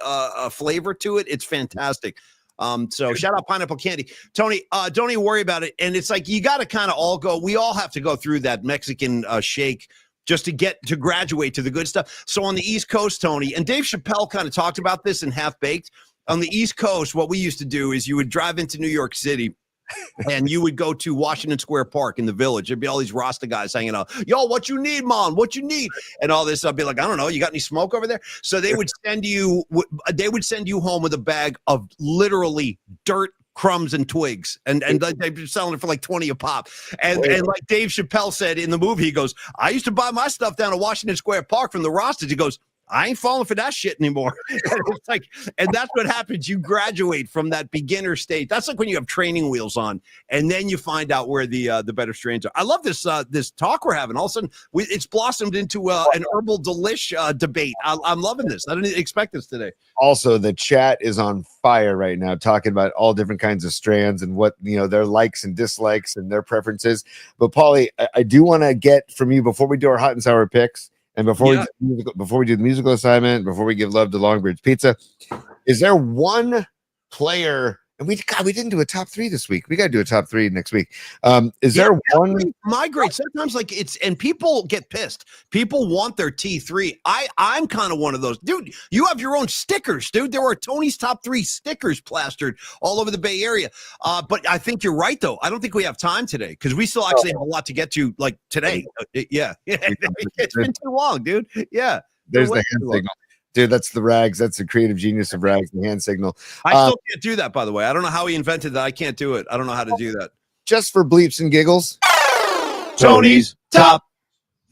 flavor to it. It's fantastic. So shout out Pineapple Candy. Tony, don't even worry about it. And it's like, you got to kind of we all have to go through that Mexican shake just to graduate to the good stuff. So on the East Coast, Tony, and Dave Chappelle kind of talked about this in Half Baked. On the East Coast, what we used to do is you would drive into New York City and you would go to Washington Square Park in the Village. There'd be all these Rasta guys hanging out. Yo, what you need, man? What you need? And all this. I'd be like, I don't know. You got any smoke over there? So they would send you home with a bag of literally dirt, crumbs, and twigs. And they'd be selling it for like 20 a pop. And like Dave Chappelle said in the movie, he goes, I used to buy my stuff down at Washington Square Park from the Rastas. He goes, I ain't falling for that shit anymore. It's like, and that's what happens. You graduate from that beginner state. That's like when you have training wheels on, and then you find out where the better strains are. I love this this talk we're having. All of a sudden, it's blossomed into an herbal delish debate. I'm loving this. I didn't expect this today. Also, the chat is on fire right now, talking about all different kinds of strands and what their likes and dislikes and their preferences. But Paulie, I do want to get from you before we do our hot and sour picks. And before we do the musical assignment, before we give love to Longbridge Pizza, is there one player? And we didn't do a top 3 this week. We got to do a top 3 next week. Is there one migrate? Sometimes and people get pissed. People want their T3. I'm kind of one of those, dude. You have your own stickers, dude. There are Tony's top 3 stickers plastered all over the Bay Area. But I think you're right, though. I don't think we have time today because we still actually have a lot to get to, like today. Yeah, it's been too long, dude. Yeah, there's the hand signal. Dude, that's the rags. That's the creative genius of rags, the hand signal. I still can't do that, by the way. I don't know how he invented that. I can't do it. I don't know how to do that. Just for bleeps and giggles. Tony's top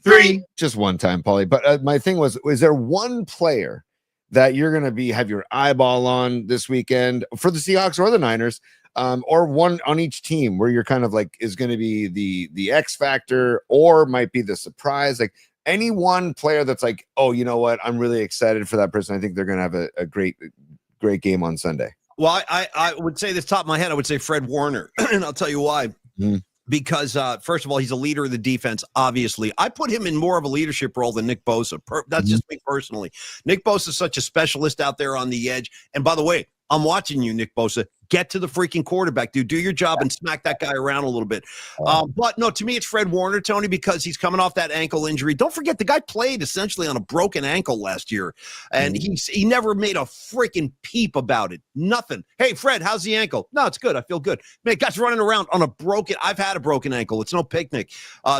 3. Just one time, Paulie. But my thing was there one player that you're going to have your eyeball on this weekend for the Seahawks or the Niners, or one on each team where you're kind of like is going to be the X factor or might be the surprise? Like, any one player that's like, oh, you know what? I'm really excited for that person. I think they're going to have a great game on Sunday. Well, I would say this top of my head, I would say Fred Warner. And I'll tell you why. Because, first of all, he's a leader of the defense, obviously. I put him in more of a leadership role than Nick Bosa. That's just me personally. Nick Bosa is such a specialist out there on the edge. And by the way, I'm watching you, Nick Bosa. Get to the freaking quarterback, dude. Do your job and smack that guy around a little bit. But no, to me, it's Fred Warner, Tony, because he's coming off that ankle injury. Don't forget, the guy played essentially on a broken ankle last year, and he never made a freaking peep about it. Nothing. Hey, Fred, how's the ankle? No, it's good. I feel good. Man, guy's running around on I've had a broken ankle. It's no picnic.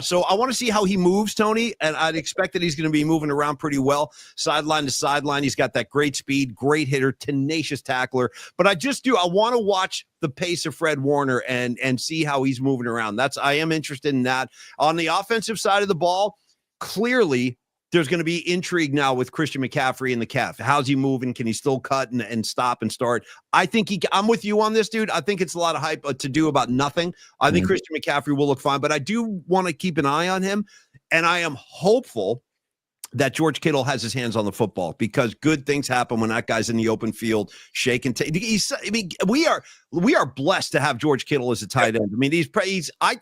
So I want to see how he moves, Tony, and I'd expect that he's going to be moving around pretty well, sideline to sideline. He's got that great speed, great hitter, tenacious tackler. But I want to watch the pace of Fred Warner and see how he's moving around. I am interested in that. On the offensive side of the ball, clearly there's going to be intrigue now with Christian McCaffrey and the calf. How's he moving? Can he still cut and stop and start? I think I'm with you on this, dude. I think it's a lot of hype to do about nothing. I think Christian McCaffrey will look fine, but I do want to keep an eye on him, and I am hopeful that George Kittle has his hands on the football because good things happen when that guy's in the open field shaking. We are blessed to have George Kittle as a tight end. I mean,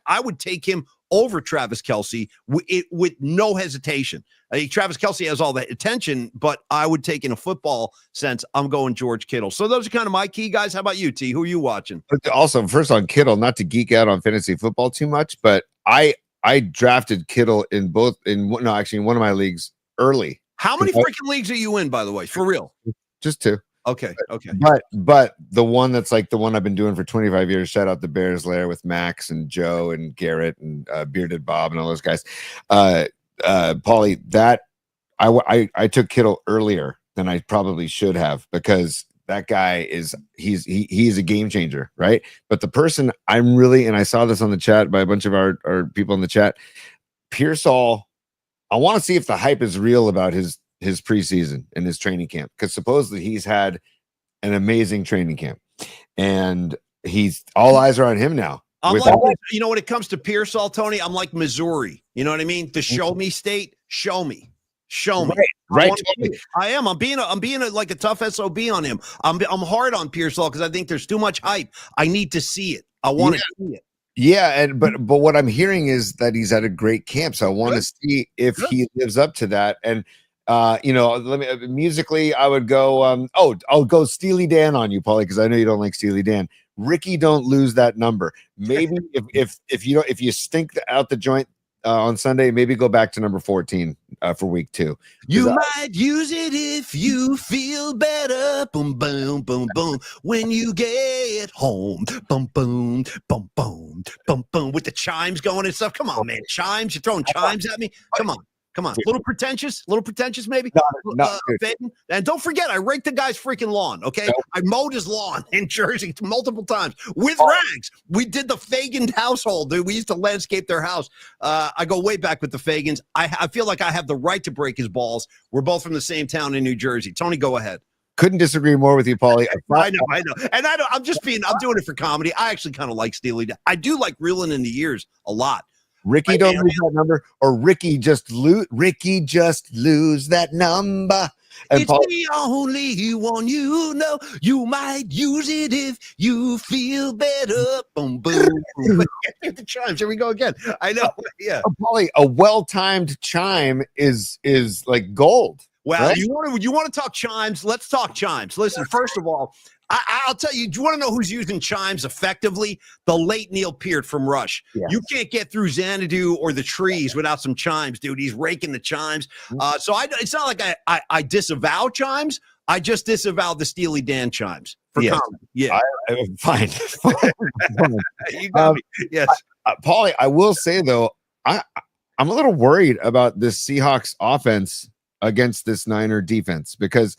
I would take him over Travis Kelce with no hesitation. I think Travis Kelce has all the attention, but I would take in a football sense, I'm going George Kittle. So those are kind of my key guys. How about you, T? Who are you watching? Also, first on Kittle, not to geek out on fantasy football too much, but I drafted Kittle in one of my leagues early. How many freaking leagues are you in, by the way? For real? Just 2. Okay. But the one that's like the one I've been doing for 25 years, shout out the Bears Lair with Max and Joe and Garrett and Bearded Bob and all those guys. Paulie, that I took Kittle earlier than I probably should have because that guy he's a game changer, right? But the person and I saw this on the chat by a bunch of our people in the chat, Pearsall. I want to see if the hype is real about his preseason and his training camp, because supposedly he's had an amazing training camp and all eyes are on him now. I'm With like, all- you know, when it comes to Pearsall, Tony, I'm like Missouri. You know what I mean? The show me state, show me. Show me. Right. I am. I'm being like a tough SOB on him. I'm hard on Pearsall because I think there's too much hype. I need to see it. I want to see it. Yeah, and but what I'm hearing is that he's at a great camp, so I want to see if he lives up to that. And you know, let me musically, I would go. I'll go Steely Dan on you, Paulie, because I know you don't like Steely Dan. Ricky, don't lose that number. Maybe if you stink out the joint on Sunday, maybe go back to number 14 for week 2. You might use it if you feel better. Boom, boom, boom, boom. When you get home, boom, boom, boom, boom, boom, boom. With the chimes going and stuff. Come on, man. Chimes. You're throwing chimes at me. Come on. Come on. A little pretentious maybe. And don't forget, I raked the guy's freaking lawn. Okay. Nope. I mowed his lawn in Jersey multiple times with rags. We did the Fagan household, dude. We used to landscape their house. I go way back with the Fagans. I feel like I have the right to break his balls. We're both from the same town in New Jersey. Tony, go ahead. Couldn't disagree more with you, Paulie. I know. And I'm doing it for comedy. I actually kind of like Steely Dan. I do like Reeling in the Years a lot. Ricky, don't lose that number, or Ricky just lose that number. And it's the only one you know. You might use it if you feel better. Boom, boom, boom. The chimes. Here we go again. I know. Yeah. Paulie, a well-timed chime is like gold. Well, right? you want to talk chimes? Let's talk chimes. Listen, first of all, I'll tell you, do you want to know who's using chimes effectively? The late Neil Peart from Rush. Yes. You can't get through Xanadu or the Trees without some chimes, dude. He's raking the chimes. So it's not like I disavow chimes. I just disavow the Steely Dan chimes for comedy. Yeah. Fine. You got me. Yes. Paulie, I will say, though, I'm a little worried about this Seahawks offense against this Niner defense because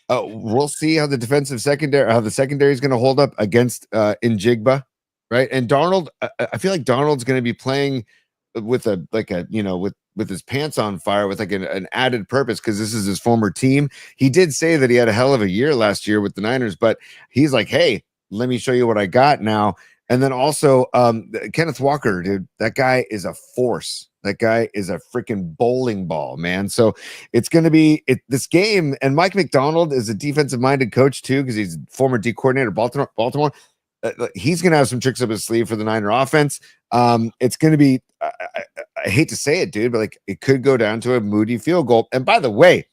we'll see how the secondary is going to hold up against Njigba, right? And Darnold, I feel like Darnold's going to be playing with with his pants on fire with like an added purpose because this is his former team. He did say that he had a hell of a year last year with the Niners, but he's like, hey, let me show you what I got now. And then also Kenneth Walker, dude, that guy is a force. That guy is a freaking bowling ball, man. So it's going to be this game. And Mike McDonald is a defensive-minded coach, too, because he's former D coordinator Baltimore. He's going to have some tricks up his sleeve for the Niner offense. It's going to be, I hate to say it, dude, but like it could go down to a Moody field goal. And by the way,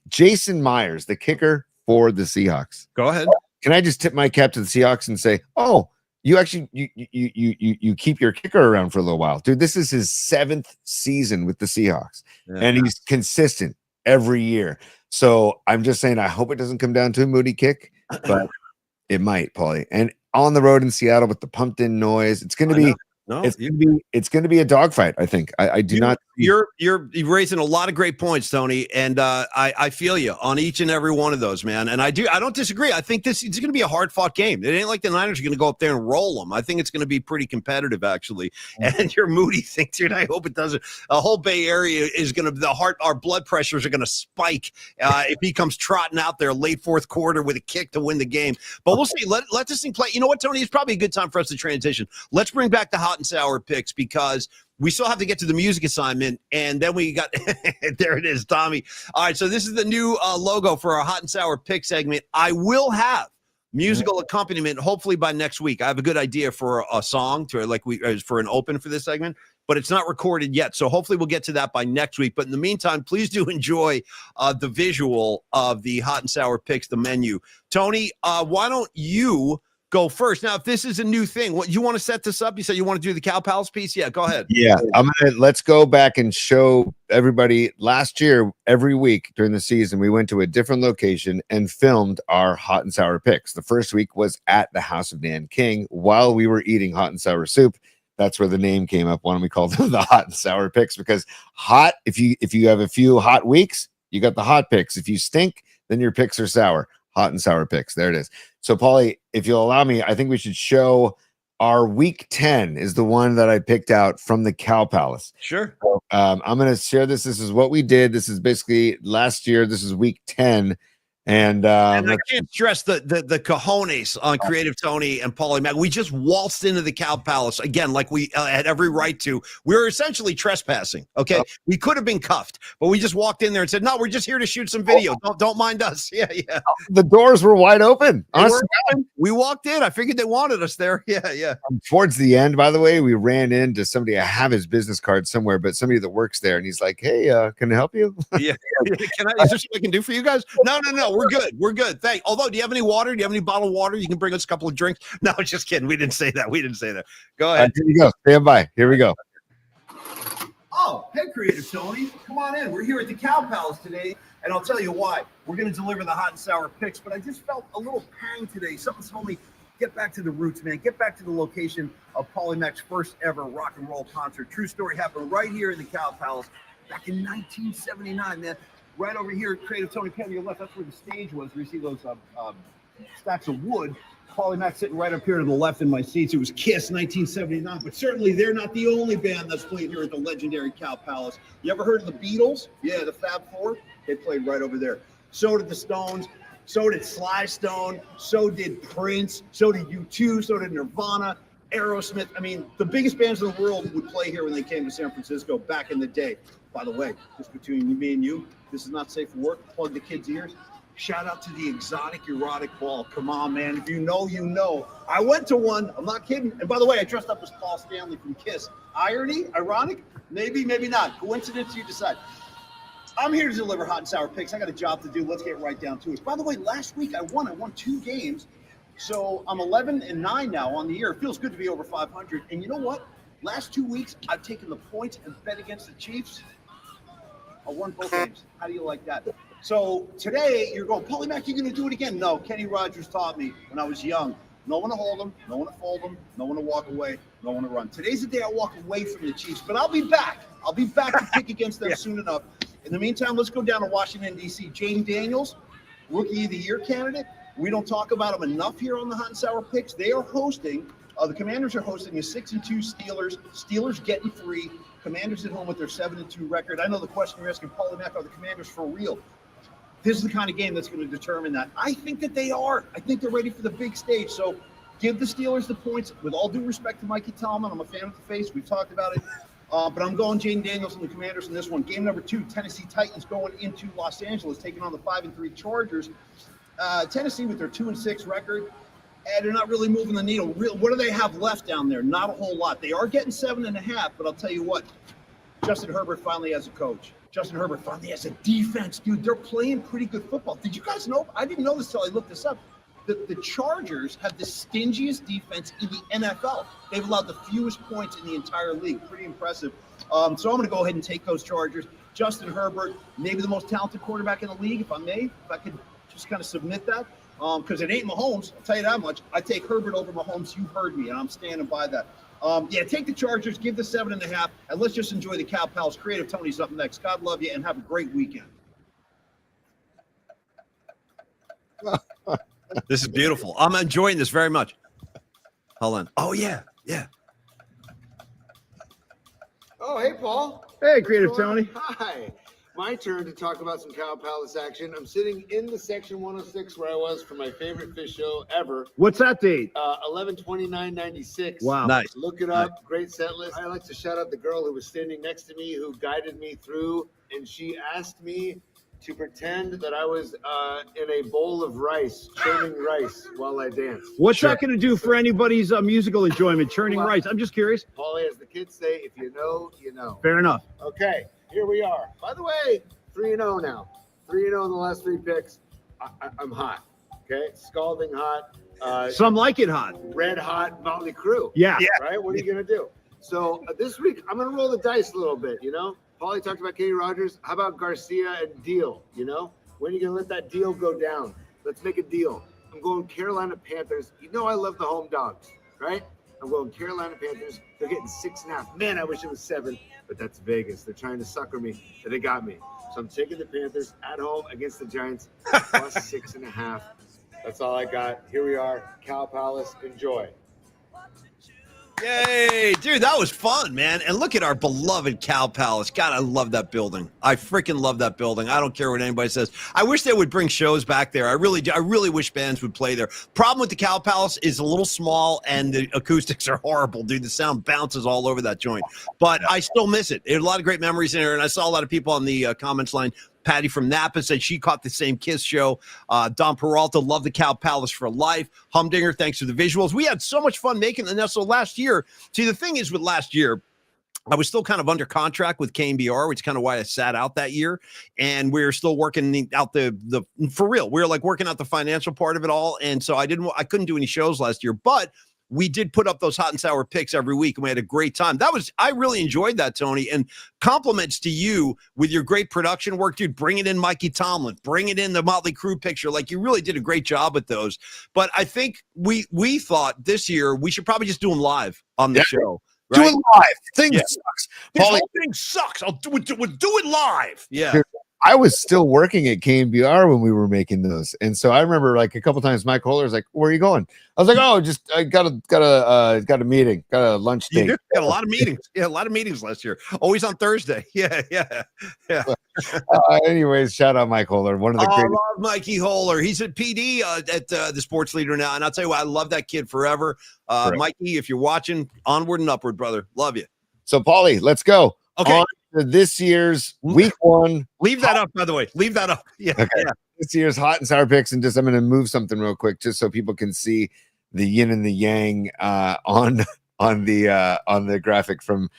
Jason Myers, the kicker for the Seahawks. Go ahead. Can I just tip my cap to the Seahawks and say, oh, you actually you keep your kicker around for a little while, dude. This is his 7th season with the Seahawks, and he's consistent every year. So I'm just saying, I hope it doesn't come down to a Moody kick, but it might, Paulie. And on the road in Seattle with the pumped-in noise, it's going to be. It's going to be a dogfight. I think. I do not. You're raising a lot of great points, Tony, and I feel you on each and every one of those, man. And I don't disagree. I think it's going to be a hard fought game. It ain't like the Niners are going to go up there and roll them. I think it's going to be pretty competitive, actually. And your Moody thing, dude. I hope it doesn't. The whole Bay Area is going to our blood pressures are going to spike if he comes trotting out there late fourth quarter with a kick to win the game. But we'll see. Let this thing play. You know what, Tony? It's probably a good time for us to transition. Let's bring back the hot and sour picks because we still have to get to the music assignment, and then we got there it is, Tommy. All right, so this is the new logo for our hot and sour pick segment. I will have musical accompaniment hopefully by next week. I have a good idea for a song for an open for this segment, but it's not recorded yet, so hopefully we'll get to that by next week. But in the meantime, please do enjoy the visual of the hot and sour picks, the menu. Tony, why don't you go first? Now, if this is a new thing, what you want to set this up? You said you want to do the Cow Pals piece? Yeah, go ahead. Yeah, let's go back and show everybody. Last year, every week during the season, we went to a different location and filmed our hot and sour picks. The first week was at the House of Nan King while we were eating hot and sour soup. That's where the name came up. Why don't we call them the hot and sour picks? Because hot, if you have a few hot weeks, you got the hot picks. If you stink, then your picks are sour. Hot and sour picks. There it is. So, Paulie, if you'll allow me, I think we should show our week 10 is the one that I picked out from the Cow Palace. Sure. So, I'm going to share this. This is what we did. This is basically last year. This is week 10. And And I can't stress the cojones on Creative Tony and Paulie Mack. We just waltzed into the Cow Palace again, like we had every right to. We were essentially trespassing. Okay, we could have been cuffed, but we just walked in there and said, "No, we're just here to shoot some video. Don't mind us." Yeah. the doors were wide open. Honestly, We walked in. I figured they wanted us there. Yeah. Towards the end, by the way, we ran into somebody. I have his business card somewhere, but somebody that works there, and he's like, "Hey, can I help you?" Yeah. Is there something I can do for you guys? No. We're good. Thank. Although, do you have any water? Do you have any bottled water? You can bring us a couple of drinks. No, just kidding. We didn't say that. Go ahead. Here you go. Stand by. Here we go. Oh, hey, Creative Tony. Come on in. We're here at the Cow Palace today, and I'll tell you why. We're going to deliver the hot and sour picks, but I just felt a little pang today. Something told me, get back to the roots, man. Get back to the location of Paulie Mack's first ever rock and roll concert. True story happened right here in the Cow Palace back in 1979, man. Right over here, Creative Tony, pan to your left, that's where the stage was. You see those stacks of wood. Paulie Mack sitting right up here to the left in my seats. It was Kiss, 1979, but certainly they're not the only band that's played here at the legendary Cow Palace. You ever heard of the Beatles? Yeah, the Fab Four. They played right over there. So did the Stones. So did Sly Stone. So did Prince. So did U2. So did Nirvana. Aerosmith. I mean, the biggest bands in the world would play here when they came to San Francisco back in the day. By the way, just between me and you, this is not safe for work. Plug the kids' ears. Shout out to the Exotic Erotic Ball. Come on, man. If you know, you know. I went to one. I'm not kidding. And by the way, I dressed up as Paul Stanley from Kiss. Irony? Ironic? Maybe, maybe not. Coincidence? You decide. I'm here to deliver hot and sour picks. I got a job to do. Let's get right down to it. By the way, last week I won 2 games. So I'm 11-9 now on the year. It feels good to be over 500. And you know what? Last 2 weeks, I've taken the points and bet against the Chiefs. I won both games. How do you like that? So today you're going, Paulie Mack, you're going to do it again? No, Kenny Rogers taught me when I was young. No one to hold them, no one to fold them, no one to walk away, no one to run. Today's the day I walk away from the Chiefs, but I'll be back. I'll be back to pick against them soon enough. In the meantime, let's go down to Washington, D.C. Jane Daniels, Rookie of the Year candidate. We don't talk about them enough here on the Hot and Sour Picks. They are hosting, the Commanders are hosting a 6-2 Steelers. Steelers getting free. Commanders at home with their 7-2 record. I know the question you're asking, Paulie Mack, are the Commanders for real? This is the kind of game that's going to determine that. I think that they are. I think they're ready for the big stage. So give the Steelers the points. With all due respect to Mikey Tallman, I'm a fan of the face. We've talked about it. But I'm going Jane Daniels and the Commanders in this one. Game number 2, Tennessee Titans going into Los Angeles, taking on the 5-3 Chargers. Tennessee with their 2-6 record. And they're not really moving the needle. What do they have left down there? Not a whole lot. They are getting 7.5, but I'll tell you what, Justin Herbert finally has a coach. Justin Herbert finally has a defense, dude. They're playing pretty good football. Did you guys know? I didn't know this until I looked this up. The Chargers have the stingiest defense in the NFL. They've allowed the fewest points in the entire league. Pretty impressive. So I'm going to go ahead and take those Chargers. Justin Herbert, maybe the most talented quarterback in the league, if I could just kind of submit that. Because it ain't Mahomes, I'll tell you that much. I take Herbert over Mahomes. You heard me, and I'm standing by that. Take the Chargers, give the 7.5, and let's just enjoy the Cow Palace. Creative Tony's up next. God love you, and have a great weekend. This is beautiful. I'm enjoying this very much. Hold on. Oh, yeah. Oh, hey, Paul. Hey, Creative Tony. Hi. My turn to talk about some Cow Palace action. I'm sitting in the section 106 where I was for my favorite fish show ever. What's that date? 11/29/96. Wow. Nice. Look it up. Great set list. I like to shout out the girl who was standing next to me who guided me through, and she asked me to pretend that I was in a bowl of rice, churning rice while I danced. What's that going to do for anybody's musical enjoyment? Churning rice. I'm just curious. Paulie, as the kids say, if you know, you know. Fair enough. Okay. Here we are. By the way, 3-0 now. 3-0 in the last 3 picks. I'm hot. Okay, scalding hot. Some like it hot. Red hot Motley Crue. Yeah. Right? What are you going to do? So this week, I'm going to roll the dice a little bit, you know? Paulie talked about Kenny Rogers. How about Garcia and Deal, you know? When are you going to let that deal go down? Let's make a deal. I'm going Carolina Panthers. You know I love the home dogs, right? I'm going Carolina Panthers. They're getting 6.5. Man, I wish it was 7. But that's Vegas. They're trying to sucker me, and they got me. So I'm taking the Panthers at home against the Giants, plus 6.5. That's all I got. Here we are, Cow Palace. Enjoy. Yay, dude, that was fun, man. And look at our beloved Cow Palace. God, I love that building. I freaking love that building. I don't care what anybody says. I wish they would bring shows back there. I really do. I really wish bands would play there. Problem with the Cow Palace is a little small and the acoustics are horrible, dude. The sound bounces all over that joint. But I still miss it. There's a lot of great memories in there. And I saw a lot of people on the comments line. Patty from Napa said she caught the same Kiss show. Don Peralta loved the Cow Palace for life. Humdinger, thanks for the visuals. We had so much fun making the Nestle last year. See, the thing is with last year, I was still kind of under contract with KBR, which is kind of why I sat out that year. And we were still working out the for real. We were like working out the financial part of it all. And so I couldn't do any shows last year, but we did put up those hot and sour picks every week, and we had a great time. I really enjoyed that, Tony. And compliments to you with your great production work, dude. Bringing in Mikey Tomlin, bringing in the Motley Crue picture. Like, you really did a great job with those. But I think we thought this year we should probably just do them live on the show. Right? Do it live. Thing sucks. This whole thing sucks. We'll do it live. Yeah. Dude, I was still working at KBR when we were making those, and so I remember like a couple times Mike Holler was like, "Where are you going?" I was like, "Oh, just I got a meeting, got a lunch date." You got a lot of meetings. Yeah, a lot of meetings last year. Always on Thursday. Yeah. Anyways, shout out Mike Holler, one of the greatest. I love Mikey Holler. He's at PD at the Sports Leader now, and I'll tell you what, I love that kid forever. Mikey, if you're watching, onward and upward, brother. Love you. So, Paulie, let's go. Okay. On to this year's week one. Leave that up, by the way. Leave that up. Yeah. Okay. Yeah. This year's hot and sour picks, and just I'm going to move something real quick, just so people can see the yin and the yang on the graphic from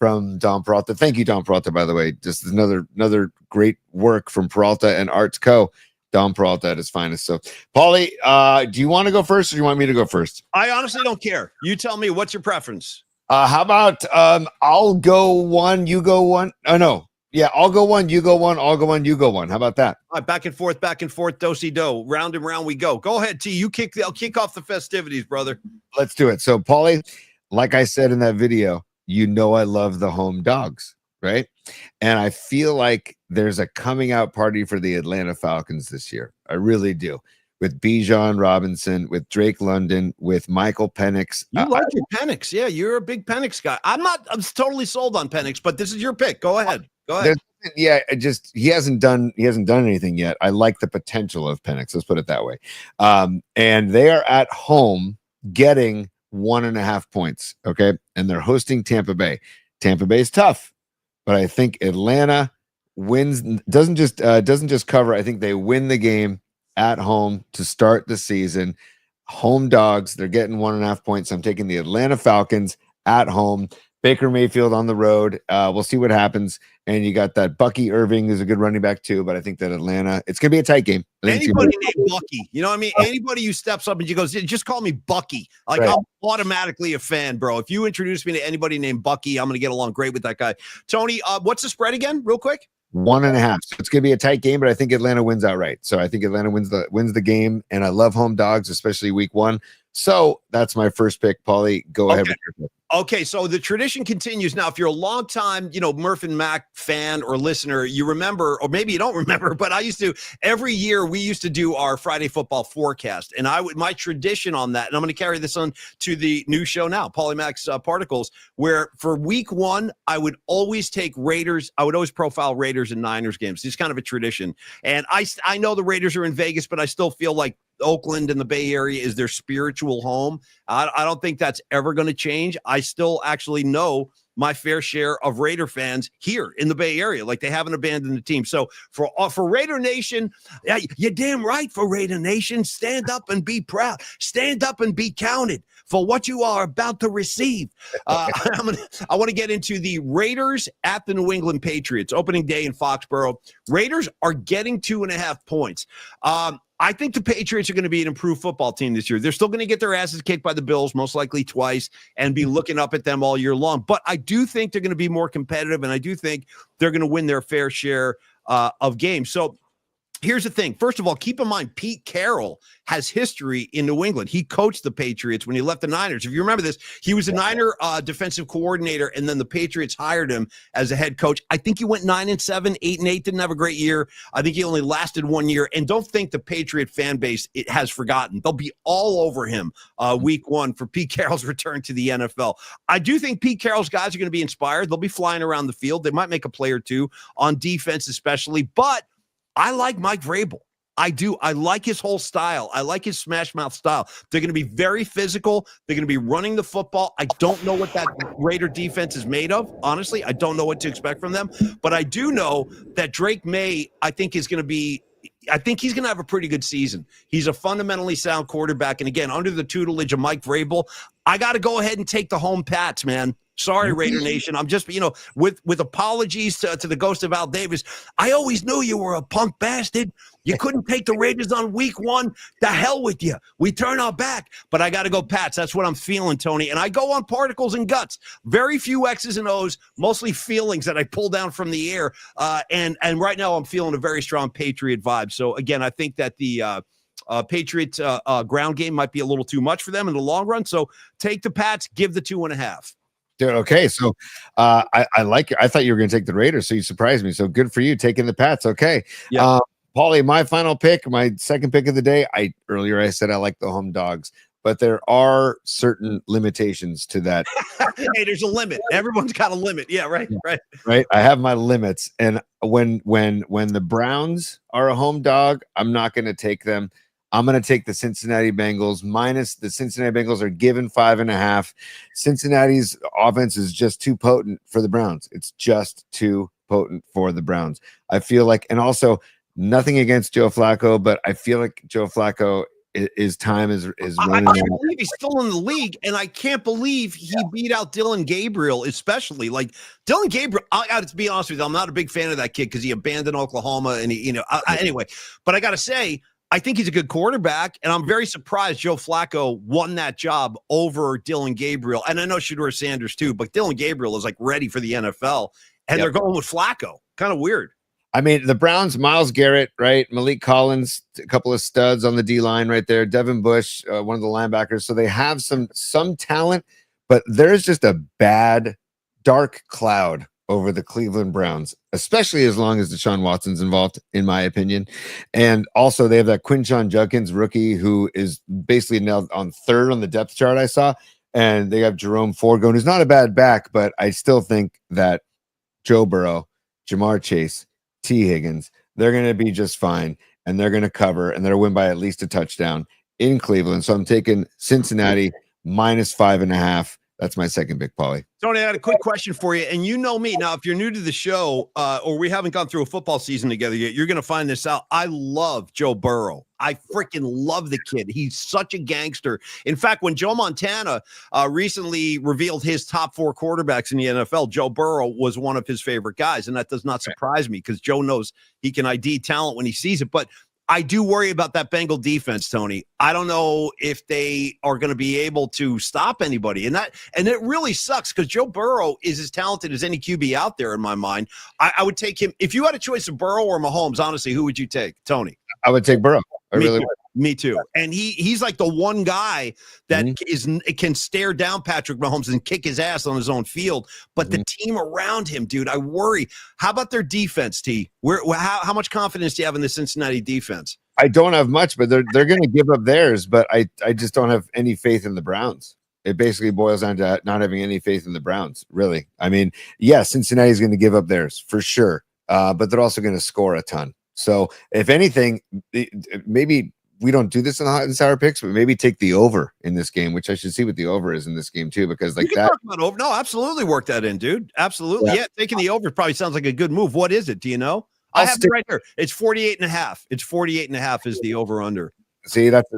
Don Peralta. Thank you, Don Peralta, by the way. Just another great work from Peralta and Arts Co. Don Peralta at his finest. So, Paulie, do you want to go first, or do you want me to go first? I honestly don't care. You tell me. What's your preference? How about I'll go one, you go one. Oh no, yeah, I'll go one, you go one, I'll go one, you go one. How about that? All right, back and forth, do-si-do. Round and round we go. Go ahead, T. I'll kick off the festivities, brother. Let's do it. So, Paulie, like I said in that video, you know I love the home dogs, right? And I feel like there's a coming out party for the Atlanta Falcons this year. I really do. With Bijan Robinson, with Drake London, with Michael Penix. You like your Penix. Yeah, you're a big Penix guy. I'm totally sold on Penix, but this is your pick. Go ahead. Yeah, he hasn't done anything yet. I like the potential of Penix. Let's put it that way. And they are at home getting 1.5 points. Okay. And they're hosting Tampa Bay. Tampa Bay is tough, but I think Atlanta wins, doesn't just cover. I think they win the game at home to start the season. Home dogs, they're getting 1.5 points. I'm taking the Atlanta Falcons at home. Baker Mayfield on the road. We'll see what happens. And you got that Bucky Irving is a good running back too, but I think that Atlanta, it's gonna be a tight game. Anybody named Bucky, you know what I mean? Anybody who steps up and you goes, just call me Bucky. Like, right. I'm automatically a fan, bro. If you introduce me to anybody named Bucky, I'm gonna get along great with that guy. Tony, what's the spread again, real quick? 1.5. So it's gonna be a tight game, but I think Atlanta wins outright. So I think Atlanta wins the game, and I love home dogs, especially week one. So that's my first pick. Paulie, go ahead with your pick. Okay, so the tradition continues. Now, if you're a long time, Murph and Mac fan or listener, you remember, or maybe you don't remember, but every year we used to do our Friday football forecast. And my tradition on that, and I'm going to carry this on to the new show now, Paulie Mac's Particles, where for week one, I would always take Raiders. I would always profile Raiders and Niners games. It's kind of a tradition. And I know the Raiders are in Vegas, but I still feel like Oakland and the Bay Area is their spiritual home. I don't think that's ever going to change. I still actually know my fair share of Raider fans here in the Bay Area. Like, they haven't abandoned the team. So for Raider Nation, you're damn right, for Raider Nation, stand up and be proud. Stand up and be counted for what you are about to receive. I want to get into the Raiders at the New England Patriots, opening day in Foxborough. Raiders are getting 2.5 points. I think the Patriots are going to be an improved football team this year. They're still going to get their asses kicked by the Bills, most likely twice, and be looking up at them all year long. But I do think they're going to be more competitive, and I do think they're going to win their fair share of games. So Here's the thing. First of all, keep in mind, Pete Carroll has history in New England. He coached the Patriots when he left the Niners. If you remember this, he was a Niner defensive coordinator, and then the Patriots hired him as a head coach. I think he went 9-7, 8-8, didn't have a great year. I think he only lasted 1 year. And don't think the Patriot fan base has forgotten. They'll be all over him week 1 for Pete Carroll's return to the NFL. I do think Pete Carroll's guys are going to be inspired. They'll be flying around the field. They might make a play or two on defense especially, but I like Mike Vrabel. I do. I like his whole style. I like his smash mouth style. They're going to be very physical. They're going to be running the football. I don't know what that Raider defense is made of. Honestly, I don't know what to expect from them. But I do know that Drake May, I think he's going to have a pretty good season. He's a fundamentally sound quarterback. And again, under the tutelage of Mike Vrabel, I got to go ahead and take the home Pats, man. Sorry, Raider Nation. I'm just, with apologies to the ghost of Al Davis, I always knew you were a punk bastard. You couldn't take the Raiders on week 1. The hell with you. We turn our back. But I got to go Pats. That's what I'm feeling, Tony. And I go on particles and guts. Very few X's and O's, mostly feelings that I pull down from the air. And right now I'm feeling a very strong Patriot vibe. So, again, I think that the Patriots ground game might be a little too much for them in the long run. So take the Pats, give the 2.5. Dude, okay, so I like it. I thought you were going to take the Raiders, so you surprised me. So good for you taking the Pats. Okay, yeah. Paulie, my final pick, my second pick of the day. Earlier I said I like the home dogs, but there are certain limitations to that. Hey, there's a limit. Everyone's got a limit. Yeah, right. I have my limits, and when the Browns are a home dog, I'm not going to take them. I'm going to take the Cincinnati Bengals minus the Cincinnati Bengals are given 5.5. Cincinnati's offense is just too potent for the Browns. It's just too potent for the Browns. I feel like, and also nothing against Joe Flacco, but I feel like Joe Flacco his time is running. I can't believe he's still in the league, and I can't believe he beat out Dylan Gabriel, especially. Like Dylan Gabriel, I got to be honest with you, I'm not a big fan of that kid because he abandoned Oklahoma, and anyway. But I got to say, I think he's a good quarterback, and I'm very surprised Joe Flacco won that job over Dylan Gabriel. And I know Shedeur Sanders too, but Dylan Gabriel is like ready for the NFL, and they're going with Flacco. Kind of weird. I mean, the Browns, Myles Garrett, right? Malik Collins, a couple of studs on the D-line right there. Devin Bush, one of the linebackers. So they have some talent, but there's just a bad, dark cloud over the Cleveland Browns, especially as long as Deshaun Watson's involved, in my opinion. And also they have that Quinshon Judkins rookie who is basically now on 3rd on the depth chart I saw. And they have Jerome Ford going, who's not a bad back, but I still think that Joe Burrow, Jamar Chase, T. Higgins, they're going to be just fine, and they're going to cover, and they'll win by at least a touchdown in Cleveland. So I'm taking Cincinnati minus 5.5. That's my second pick, Paulie. Tony, I had a quick question for you. And you know me. Now, if you're new to the show or we haven't gone through a football season together yet, you're going to find this out. I love Joe Burrow. I freaking love the kid. He's such a gangster. In fact, when Joe Montana recently revealed his top 4 quarterbacks in the NFL, Joe Burrow was one of his favorite guys. And that does not surprise me because Joe knows he can ID talent when he sees it. But I do worry about that Bengal defense, Tony. I don't know if they are going to be able to stop anybody. And it really sucks because Joe Burrow is as talented as any QB out there in my mind. I would take him. If you had a choice of Burrow or Mahomes, honestly, who would you take, Tony? I would take Burrow. I really would. Me too. And he's like the one guy that can stare down Patrick Mahomes and kick his ass on his own field. But the team around him, dude, I worry. How about their defense, T? How much confidence do you have in the Cincinnati defense? I don't have much, but they're going to give up theirs. But I just don't have any faith in the Browns. It basically boils down to not having any faith in the Browns, really. I mean, yes, Cincinnati's going to give up theirs for sure, but they're also going to score a ton. So if anything, maybe we don't do this in the hot and sour picks, but maybe take the over in this game, which I should see what the over is in this game too, because like that. Over. No, absolutely work that in, dude. Absolutely. Yeah. Taking the over probably sounds like a good move. What is it? Do you know? I have it right here. It's 48.5. It's 48.5 is the over under. See, that's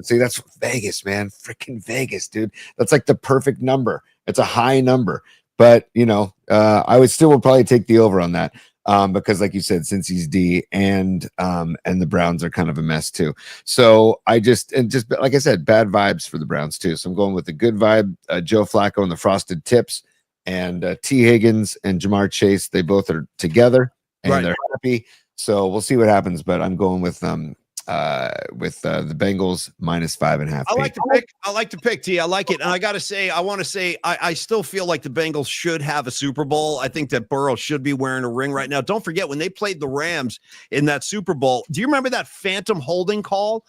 Vegas, man. Freaking Vegas, dude. That's like the perfect number. It's a high number, but I would probably take the over on that. Because like you said, since he's D and the Browns are kind of a mess too. So just like I said, bad vibes for the Browns too. So I'm going with the good vibe, Joe Flacco and the frosted tips, and T. Higgins and Jamar Chase. They both are together and they're happy. So we'll see what happens, but I'm going with the Bengals -5.5. I like the pick. I like the pick, T. I like it. And I got to say, I still feel like the Bengals should have a Super Bowl. I think that Burrow should be wearing a ring right now. Don't forget, when they played the Rams in that Super Bowl, do you remember that phantom holding call?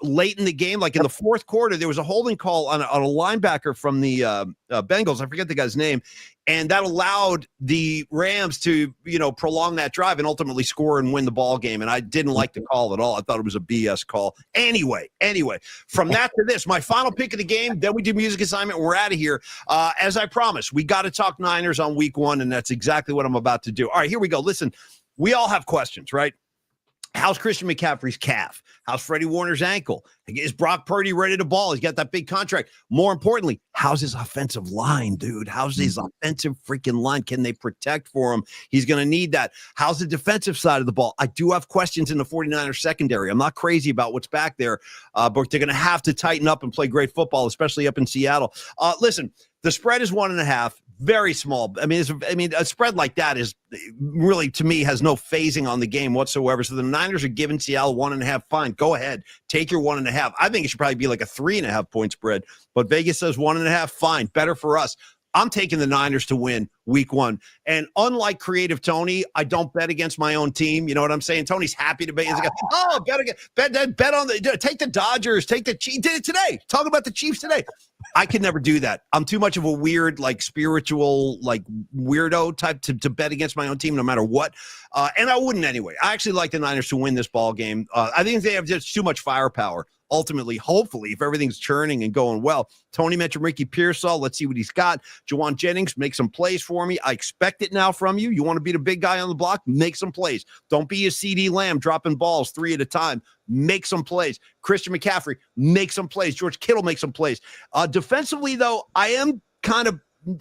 Late in the game, like in the fourth quarter, there was a holding call on a linebacker from the Bengals. I forget the guy's name. And that allowed the Rams to, prolong that drive and ultimately score and win the ball game. And I didn't like the call at all. I thought it was a BS call. Anyway, from that to this, my final pick of the game, then we do music assignment. And we're out of here. As I promised, we got to talk Niners on week 1, and that's exactly what I'm about to do. All right, here we go. Listen, we all have questions, right? How's Christian McCaffrey's calf? How's Freddie Warner's ankle? Is Brock Purdy ready to ball? He's got that big contract. More importantly, how's his offensive line, dude? How's his offensive freaking line? Can they protect for him? He's going to need that. How's the defensive side of the ball? I do have questions in the 49ers secondary. I'm not crazy about what's back there, but they're going to have to tighten up and play great football, especially up in Seattle. Listen, the spread is 1.5. Very small. I mean, a spread like that is really, to me, has no phasing on the game whatsoever. So the Niners are giving Seattle 1.5. Fine, go ahead, take your 1.5. I think it should probably be like a 3.5 point spread. But Vegas says 1.5. Fine, better for us. I'm taking the Niners to win week 1. And unlike Creative Tony, I don't bet against my own team. You know what I'm saying? Tony's happy to bet. He's like, oh, bet on take the Dodgers, take the Chiefs. Did it today. Talk about the Chiefs today. I could never do that. I'm too much of a weird, spiritual, weirdo type to bet against my own team no matter what. And I wouldn't anyway. I actually like the Niners to win this ball game. I think they have just too much firepower. Ultimately, hopefully, if everything's churning and going well. Tony mentioned Ricky Pearsall. Let's see what he's got. Jawan Jennings, make some plays for me. I expect it now from you. You want to be the big guy on the block? Make some plays. Don't be a CD Lamb dropping balls 3 at a time. Make some plays. Christian McCaffrey, make some plays. George Kittle, make some plays. Defensively, though, I am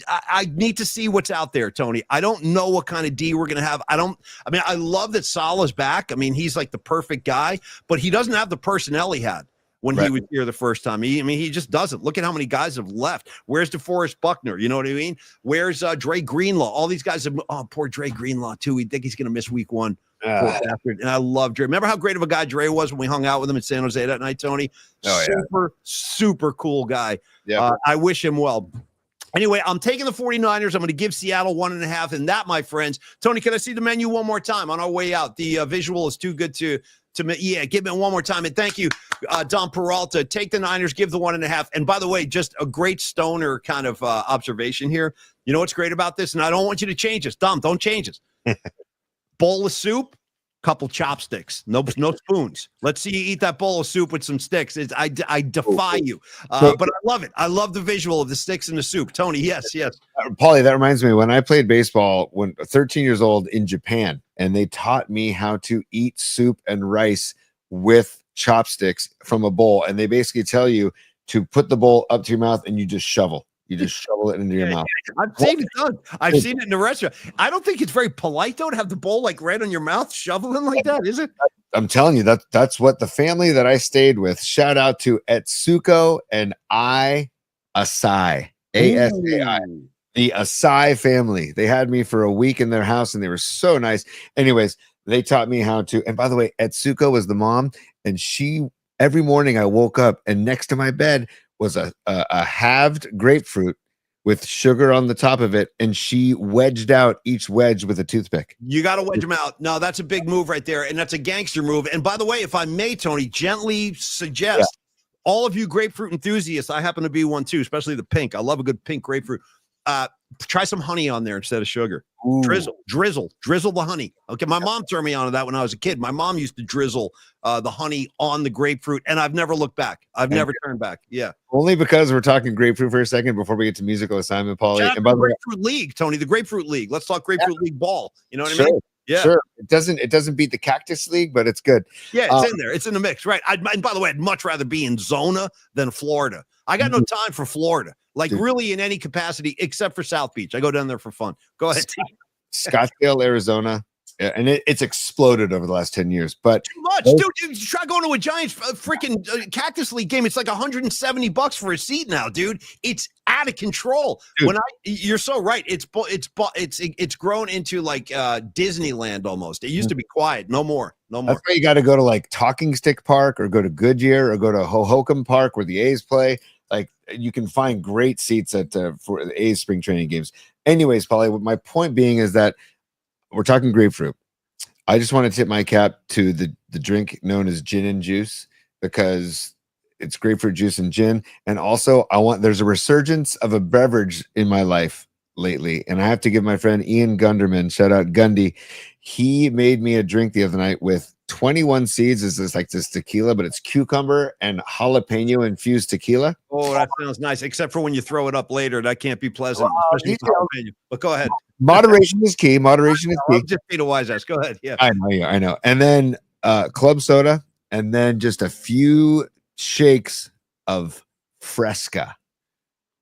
I need to see what's out there, Tony. I don't know what kind of D we're going to have. I love that Salah's back. I mean, he's like the perfect guy, but he doesn't have the personnel he had when he was here the first time. He just doesn't. Look at how many guys have left. Where's DeForest Buckner? You know what I mean? Where's Dre Greenlaw? All these guys have, poor Dre Greenlaw too. We think he's going to miss week 1. And I love Dre. Remember how great of a guy Dre was when we hung out with him in San Jose that night, Tony? Super cool guy. Yeah. I wish him well. Anyway, I'm taking the 49ers. I'm going to give Seattle 1.5. And that, my friends, Tony, can I see the menu one more time on our way out? The visual is too good to give it one more time. And thank you, Don Peralta. Take the Niners, give the 1.5. And by the way, just a great stoner kind of observation here. You know what's great about this? And I don't want you to change this. Dom, don't change this. Bowl of soup, couple chopsticks, no spoons. Let's see you eat that bowl of soup with some sticks. I defy you. But I love it. I love the visual of the sticks and the soup. Tony, yes. Paulie, that reminds me, when I played baseball, when 13 years old in Japan, and they taught me how to eat soup and rice with chopsticks from a bowl. And they basically tell you to put the bowl up to your mouth and you just shovel. You just shovel it into your mouth. I've seen it done. I've seen it in the restaurant. I don't think it's very polite, though, to have the bowl right on your mouth, shoveling like that, is it? I'm telling you, that's what the family that I stayed with, shout out to Etsuko and Asai, A-S-A-I. The Asai family. They had me for a week in their house, and they were so nice. Anyways, they taught me how to. And by the way, Etsuko was the mom, and every morning I woke up, and next to my bed was a halved grapefruit with sugar on the top of it, and she wedged out each wedge with a toothpick. You got to wedge them out. No, that's a big move right there, and that's a gangster move. And by the way, if I may, Tony, gently suggest all of you grapefruit enthusiasts, I happen to be one too, especially the pink. I love a good pink grapefruit. Try some honey on there instead of sugar. Ooh. Drizzle the honey. Okay, my mom turned me on to that when I was a kid. My mom used to drizzle the honey on the grapefruit, and I've never looked back. I've never turned back. Yeah. Only because we're talking grapefruit for a second before we get to musical assignment, Paulie. And by the Grapefruit League, Tony, the Grapefruit League. Let's talk Grapefruit League ball. You know what I mean? Yeah. Sure. It doesn't beat the Cactus League, but it's good. Yeah, it's in there. It's in the mix, right? And by the way, I'd much rather be in Zona than Florida. I got no time for Florida, really in any capacity except for South Beach. I go down there for fun. Go ahead. Scottsdale, Arizona. Yeah, and it's exploded over the last 10 years. But too much, dude. Try going to a Giants freaking Cactus League game. It's like $170 for a seat now, dude. It's out of control. Dude. You're so right. It's grown into like Disneyland almost. It used to be quiet. No more. That's why you got to go to like Talking Stick Park or go to Goodyear or go to Hohokam Park where the A's play. Like you can find great seats at for the A's spring training games. Anyways, Paulie, my point being is that we're talking grapefruit. I just want to tip my cap to the drink known as gin and juice because it's grapefruit juice and gin. And also there's a resurgence of a beverage in my life lately. And I have to give my friend Ian Gunderman, shout out Gundy. He made me a drink the other night with 21 seeds. Is this like this tequila, but it's cucumber and jalapeno infused tequila. Oh, that sounds nice. Except for when you throw it up later, that can't be pleasant. Especially jalapeno. But go ahead. Moderation is key. Moderation is key. Just be a wise ass. Go ahead. Yeah. I know. And then club soda, and then just a few shakes of Fresca.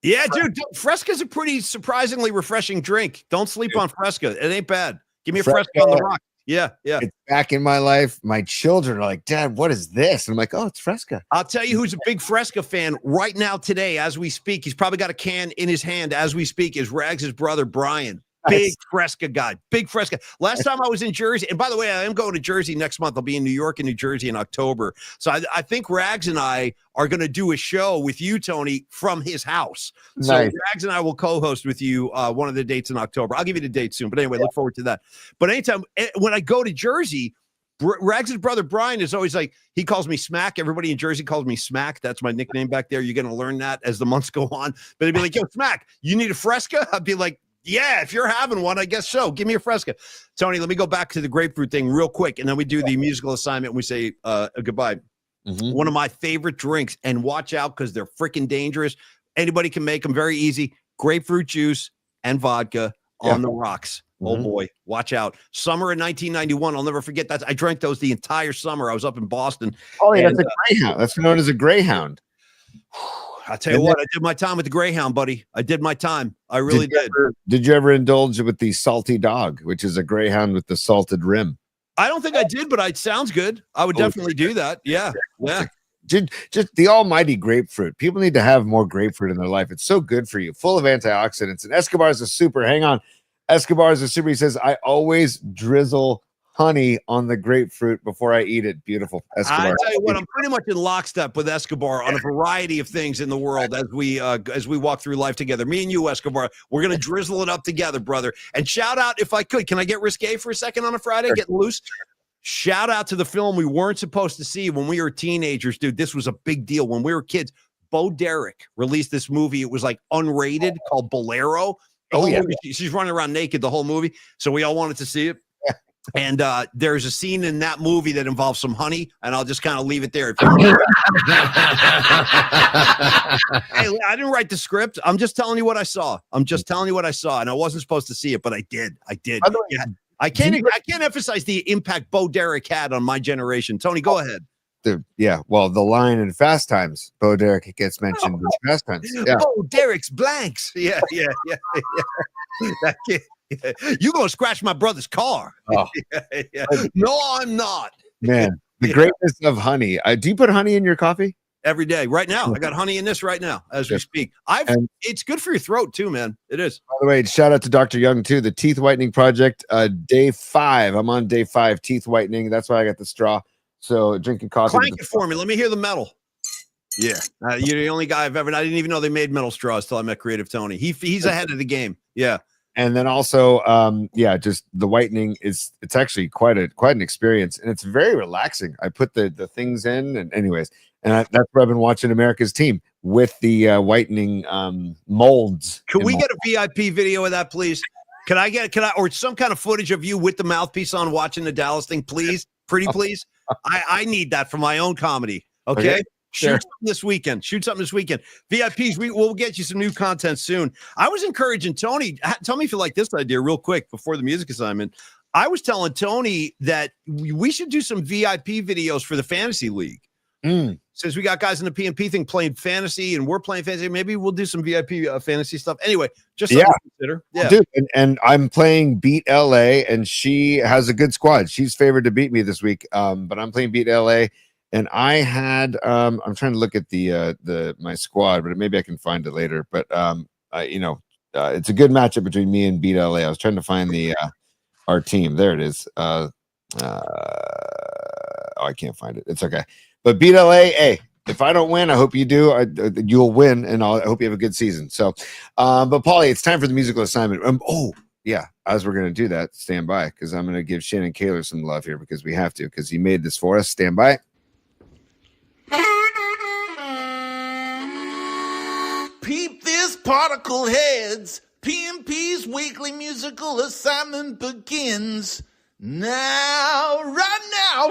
Yeah, dude. Fresca's a pretty surprisingly refreshing drink. Don't sleep on Fresca. It ain't bad. Give me a Fresca on the rock. Yeah. It's back in my life. My children are like, Dad, what is this? And I'm like, oh, it's Fresca. I'll tell you who's a big Fresca fan right now today as we speak. He's probably got a can in his hand as we speak. Is Rags' brother, Brian. Big Fresca guy. Big Fresca. Last time I was in Jersey, and by the way, I am going to Jersey next month. I'll be in New York and New Jersey in October. So I think Rags and I are going to do a show with you, Tony, from his house. So Rags and I will co-host with you one of the dates in October. I'll give you the date soon. But anyway, look forward to that. But anytime when I go to Jersey, Rags' brother Brian is always like, he calls me Smack. Everybody in Jersey calls me Smack. That's my nickname back there. You're going to learn that as the months go on. But he'd be like, yo, Smack, you need a Fresca? I'd be like, yeah, if you're having one, I guess so. Give me a Fresca. Tony, let me go back to the grapefruit thing real quick, and then we do the musical assignment and we say goodbye. Mm-hmm. One of my favorite drinks, and watch out because they're freaking dangerous. Anybody can make them very easy. Grapefruit juice and vodka on the rocks. Oh, boy. Watch out. Summer in 1991. I'll never forget that. I drank those the entire summer. I was up in Boston. Oh, yeah, that's a Greyhound. That's known as a Greyhound. I'll tell you what, I did my time with the Greyhound, buddy. I did my time. I really did. Did you ever indulge with the Salty Dog, which is a Greyhound with the salted rim? I don't think I did, but it sounds good. I would definitely do that. Yeah. Just the almighty grapefruit. People need to have more grapefruit in their life. It's so good for you, full of antioxidants. And Escobar is a super. Hang on. Escobar is a super. He says, I always drizzle honey on the grapefruit before I eat it. Beautiful. Escobar. I tell you what, I'm pretty much in lockstep with Escobar on a variety of things in the world as we walk through life together. Me and you, Escobar, we're gonna drizzle it up together, brother. And shout out, if I could, can I get risque for a second on a Friday? Get loose. Shout out to the film we weren't supposed to see when we were teenagers, dude. This was a big deal when we were kids. Bo Derek released this movie. It was like unrated called Bolero. She's running around naked the whole movie, so we all wanted to see it. And there's a scene in that movie that involves some honey, and I'll just kind of leave it there. Hey, I didn't write the script. I'm just telling you what I saw. And I wasn't supposed to see it, but I did. Yeah. I can't emphasize the impact Bo Derek had on my generation. Tony, go ahead. Well, the line in Fast Times, Bo Derek gets mentioned in Fast Times. Yeah. Bo Derek's blanks. Yeah. That kid. You're gonna scratch my brother's car. Oh. No, I'm not. Man, the greatness of honey. Do you put honey in your coffee? Every day. Right now. I got honey in this right now as we speak. It's good for your throat too, man. It is. By the way, shout out to Dr. Young too. The teeth whitening project, day 5. I'm on day 5, teeth whitening. That's why I got the straw. So drinking coffee. Clank it for me. Let me hear the metal. Yeah. You're the only guy I didn't even know they made metal straws till I met Creative Tony. He's ahead of the game. Yeah. And then also, just the whitening it's actually quite an experience, and it's very relaxing. I put the things in, and anyways, that's where I've been watching America's Team with the whitening molds. Can we get a VIP video of that, please? Can I or some kind of footage of you with the mouthpiece on watching the Dallas thing, please? Pretty please. I need that for my own comedy. Okay. Shoot something this weekend. VIPs, we'll get you some new content soon. I was encouraging Tony. Tell me if you like this idea real quick before the music assignment. I was telling Tony that we should do some VIP videos for the fantasy league. Since we got guys in the PMP thing playing fantasy and we're playing fantasy, maybe we'll do some VIP fantasy stuff. Anyway, just something to consider. Yeah, dude. And I'm playing Beat LA, and she has a good squad. She's favored to beat me this week. But I'm playing Beat LA. and I had I'm trying to look at the my squad, but maybe I can find it later. But it's a good matchup between me and Beat LA. I was trying to find the our team. There it is. Oh, I can't find it. It's okay. But Beat LA, hey, if I don't win, I hope you do. You'll win, and I hope you have a good season. So, but Paulie, it's time for the musical assignment. Yeah, as we're going to do that, stand by, because I'm going to give Shannon Kaler some love here because we have to, because he made this for us. Stand by. Peep this, particle heads. PMP's weekly musical assignment begins now, right now.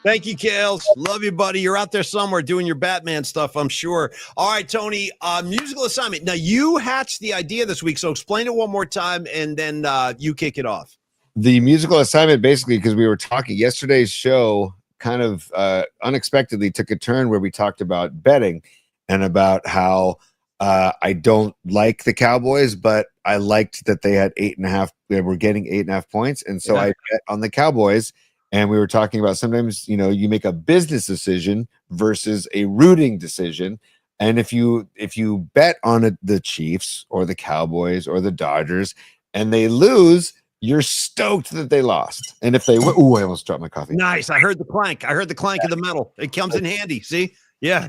Thank you, Kales. Love you, buddy. You're out there somewhere doing your Batman stuff, I'm sure. All right, Tony, musical assignment. Now, you hatched the idea this week, so explain it one more time, and then you kick it off. The musical assignment, basically, because we were talking, yesterday's show kind of unexpectedly took a turn where we talked about betting and about how I don't like the Cowboys, but I liked that they had 8.5. They were getting 8.5 points. And so I bet on the Cowboys. And we were talking about sometimes, you make a business decision versus a rooting decision. And if you bet on the Chiefs or the Cowboys or the Dodgers and they lose, you're stoked that they lost. And if they I almost dropped my coffee. Nice. I heard the clank. I heard the clank of the metal. It comes in handy. See? Yeah.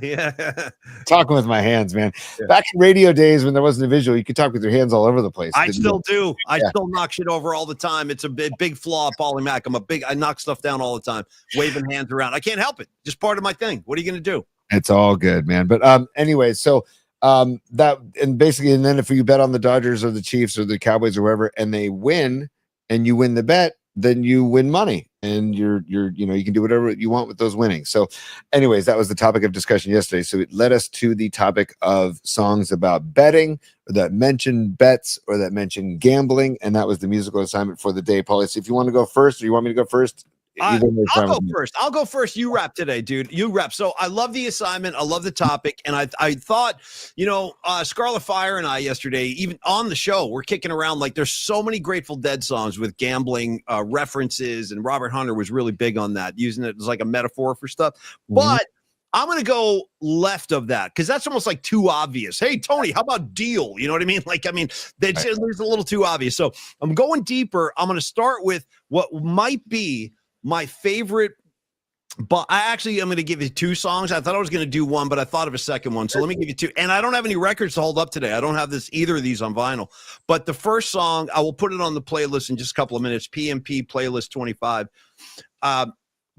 Talking with my hands, man. Yeah. Back in radio days when there wasn't a visual, you could talk with your hands all over the place. I still do. I still knock shit over all the time. It's a big flaw of Paulie Mac. I knock stuff down all the time, waving hands around. I can't help it. Just part of my thing. What are you going to do? It's all good, man. But anyway, so and then if you bet on the Dodgers or the Chiefs or the Cowboys or whoever, and they win, and you win the bet, then you win money, and you can do whatever you want with those winnings. So anyways, that was the topic of discussion yesterday. So it led us to the topic of songs about betting, or that mention bets, or that mention gambling. And that was the musical assignment for the day. Paulie, so if you want to go first, or you want me to go first, I'll go first. I'll go first. You rap today, dude. You rap. So I love the assignment. I love the topic. And I thought, Scarlet Fire and I yesterday, even on the show, we're kicking around like there's so many Grateful Dead songs with gambling references. And Robert Hunter was really big on that, using it as like a metaphor for stuff. Mm-hmm. But I'm going to go left of that because that's almost like too obvious. Hey, Tony, how about Deal? You know what I mean? It's a little too obvious. So I'm going deeper. I'm going to start with what might be my favorite, but I'm going to give you two songs. I thought I was going to do one, but I thought of a second one. So let me give you two. And I don't have any records to hold up today. I don't have either of these on vinyl. But the first song, I will put it on the playlist in just a couple of minutes. PMP playlist 25.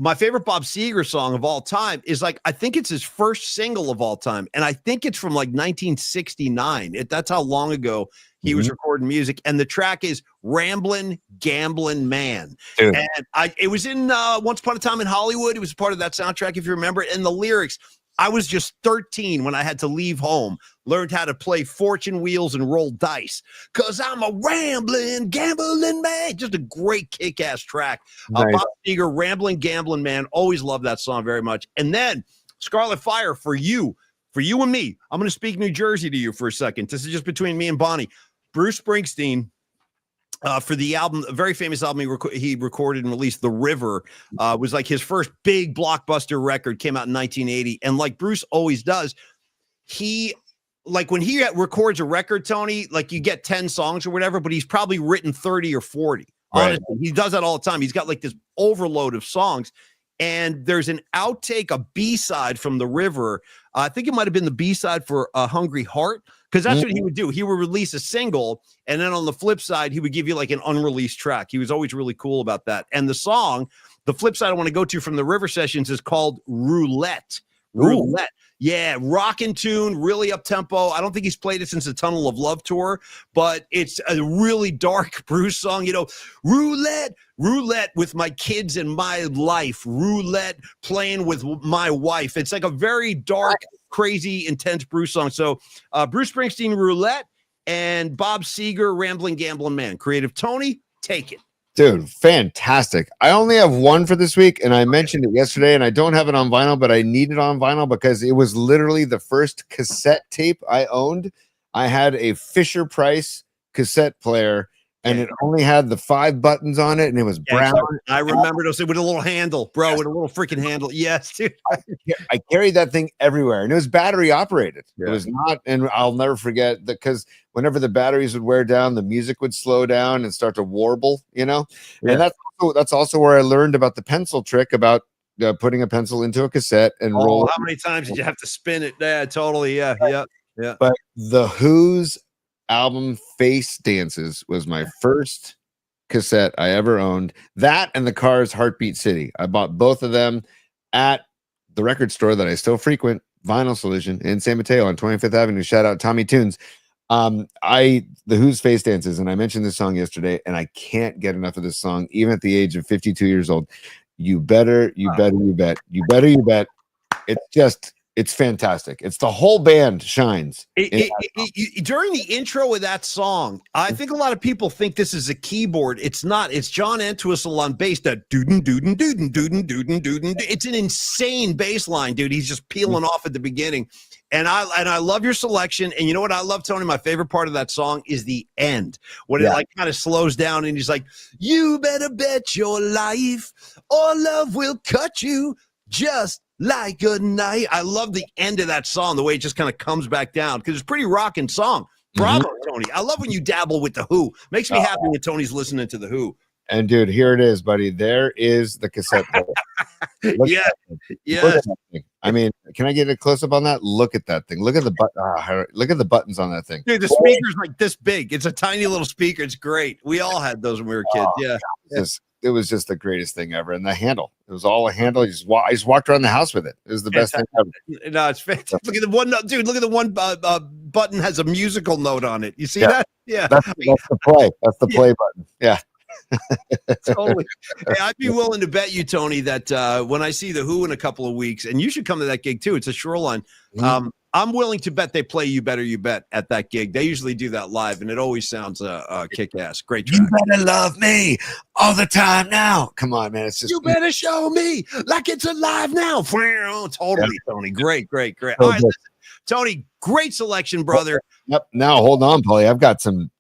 My favorite Bob Seger song of all time is I think it's his first single of all time. And I think it's from 1969. That's how long ago he was recording music. And the track is Ramblin' Gamblin' Man. Dude. And it was in Once Upon a Time in Hollywood. It was part of that soundtrack, if you remember it. And the lyrics, I was just 13 when I had to leave home, learned how to play fortune wheels and roll dice, because I'm a rambling, gambling man. Just a great kick-ass track. Nice. Bob Seger, Rambling, Gambling Man. Always love that song very much. And then Scarlet Fire for you and me. I'm going to speak New Jersey to you for a second. This is just between me and Bonnie. Bruce Springsteen, for the album, a very famous album he recorded and released, The River, was like his first big blockbuster record, came out in 1980. And like Bruce always does, when he records a record, Tony, you get 10 songs or whatever, but he's probably written 30 or 40. Honestly, right. He does that all the time. He's got this overload of songs. And there's an outtake, a B-side from The River. I think it might have been the B-side for A Hungry Heart, because that's what he would do. He would release a single, and then on the flip side, he would give you an unreleased track. He was always really cool about that. And the song, the flip side I want to go to from the River Sessions is called Roulette. Roulette. Yeah, rockin' tune, really up-tempo. I don't think he's played it since the Tunnel of Love tour, but it's a really dark Bruce song. Roulette with my kids and my life. Roulette playing with my wife. It's a very dark, crazy, intense Bruce song. So Bruce Springsteen, Roulette, and Bob Seger, Rambling, Gambling Man. Creative Tony, take it. Dude, fantastic. I only have one for this week, and I mentioned it yesterday, and I don't have it on vinyl, but I need it on vinyl because it was literally the first cassette tape I owned. I had a Fisher-Price cassette player, and Yeah. it only had the 5 buttons on it, and it was Yeah, brown. I remember those with a little handle, bro, with a little freaking handle. Yes, dude. I carried that thing everywhere, and it was battery operated. It Yeah. was not, and I'll never forget that, because whenever the batteries would wear down, the music would slow down and start to warble, Yeah. And that's also where I learned about the pencil trick about putting a pencil into a cassette and roll. How many times did you have to spin it? Yeah, totally. Yeah. But the Who's album Face Dances was my first cassette I ever owned. That and the Cars Heartbeat City. I bought both of them at the record store that I still frequent, Vinyl Solution in San Mateo on 25th Avenue. Shout out Tommy Tunes. The Who's Face Dances, and I mentioned this song yesterday, and I can't get enough of this song, even at the age of 52 years old. You better, you bet. It's fantastic. It's the whole band shines. During the intro of that song, I think a lot of people think this is a keyboard. It's not. It's John Entwistle on bass. That doodin doodin doodin doodin doodin doodin. It's an insane bass line, dude. He's just peeling off at the beginning. And I love your selection. And you know what I love, Tony? My favorite part of that song is the end, when it like kind of slows down and he's like, "You better bet your life, or love will cut you just like a knife." I love the end of that song, the way it just kind of comes back down, because it's a pretty rocking song. Bravo, Tony. I love when you dabble with the Who. Makes me happy when Tony's listening to the Who. And dude, here it is, buddy. There is the cassette player. Yeah. I mean, can I get a close up on that? Look at that thing. Look at the look at the buttons on that thing. Dude, the speaker's like this big. It's a tiny little speaker. It's great. We all had those when we were kids. Yeah. It was just the greatest thing ever. And the handle, it was all a handle. I just walked around the house with it. It was the best thing ever. No, it's fantastic. Look at the one, dude. Look at the one button has a musical note on it. You see that? Yeah. That's the play. That's the play button. Yeah. Totally. Hey, I'd be willing to bet you, Tony, that when I see the Who in a couple of weeks, and you should come to that gig too. It's a Shoreline. I'm willing to bet they play "You Better You Bet" at that gig. They usually do that live, and it always sounds kick-ass. Great track. You better love me all the time now. Come on, man. It's just you better show me like it's alive now. Totally, Tony. Great. So All right, listen, Tony, great selection, brother. Yep. Now hold on, Paulie.